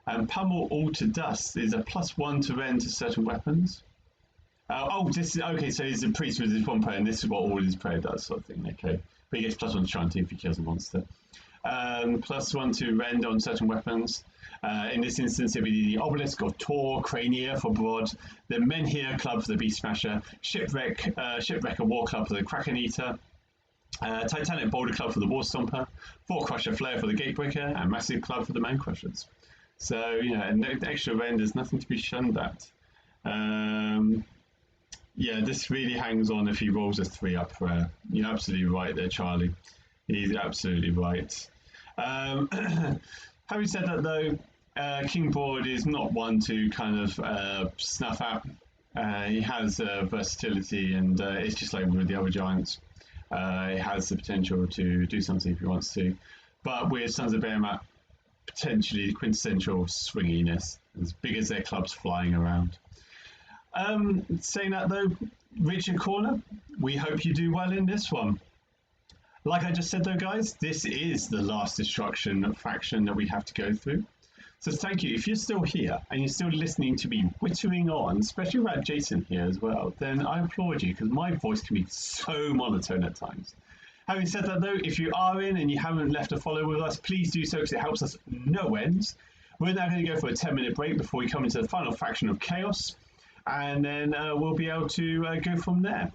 And Pummel All to Dust is a +1 to rend to certain weapons. This is okay. So he's a priest with his 1 prayer, and this is what all his prayer does, sort of thing. Okay, but he gets +1 to try if he kills a monster. +1 to rend on certain weapons. In this instance, it would be the Obelisk of Tor, Crania for Brod, the Menhir Club for the Beast Smasher, Shipwrecker War Club for the Kraken Eater, Titanic Boulder Club for the War Stomper, Fort Crusher Flare for the Gatebreaker, and Massive Club for the Man Crushers. So, an extra rend is nothing to be shunned at. This really hangs on if he rolls a 3-up prayer. You're absolutely right there, Charlie. He's absolutely right. Having said that, though, King Brod is not one to kind of snuff at. He has versatility, and it's just like with the other giants. He has the potential to do something if he wants to. But with Sons of Behemoth, potentially quintessential swinginess, as big as their clubs flying around. Saying that, though, Richard Corner, we hope you do well in this one. Like I just said, though, guys, this is the last Destruction faction that we have to go through. So thank you. If you're still here and you're still listening to me whittering on, especially about Jason here as well, then I applaud you because my voice can be so monotone at times. Having said that though, if you are in and you haven't left a follow with us, please do so because it helps us no end. We're now going to go for a 10-minute break before we come into the final faction of Chaos, and then we'll be able to go from there.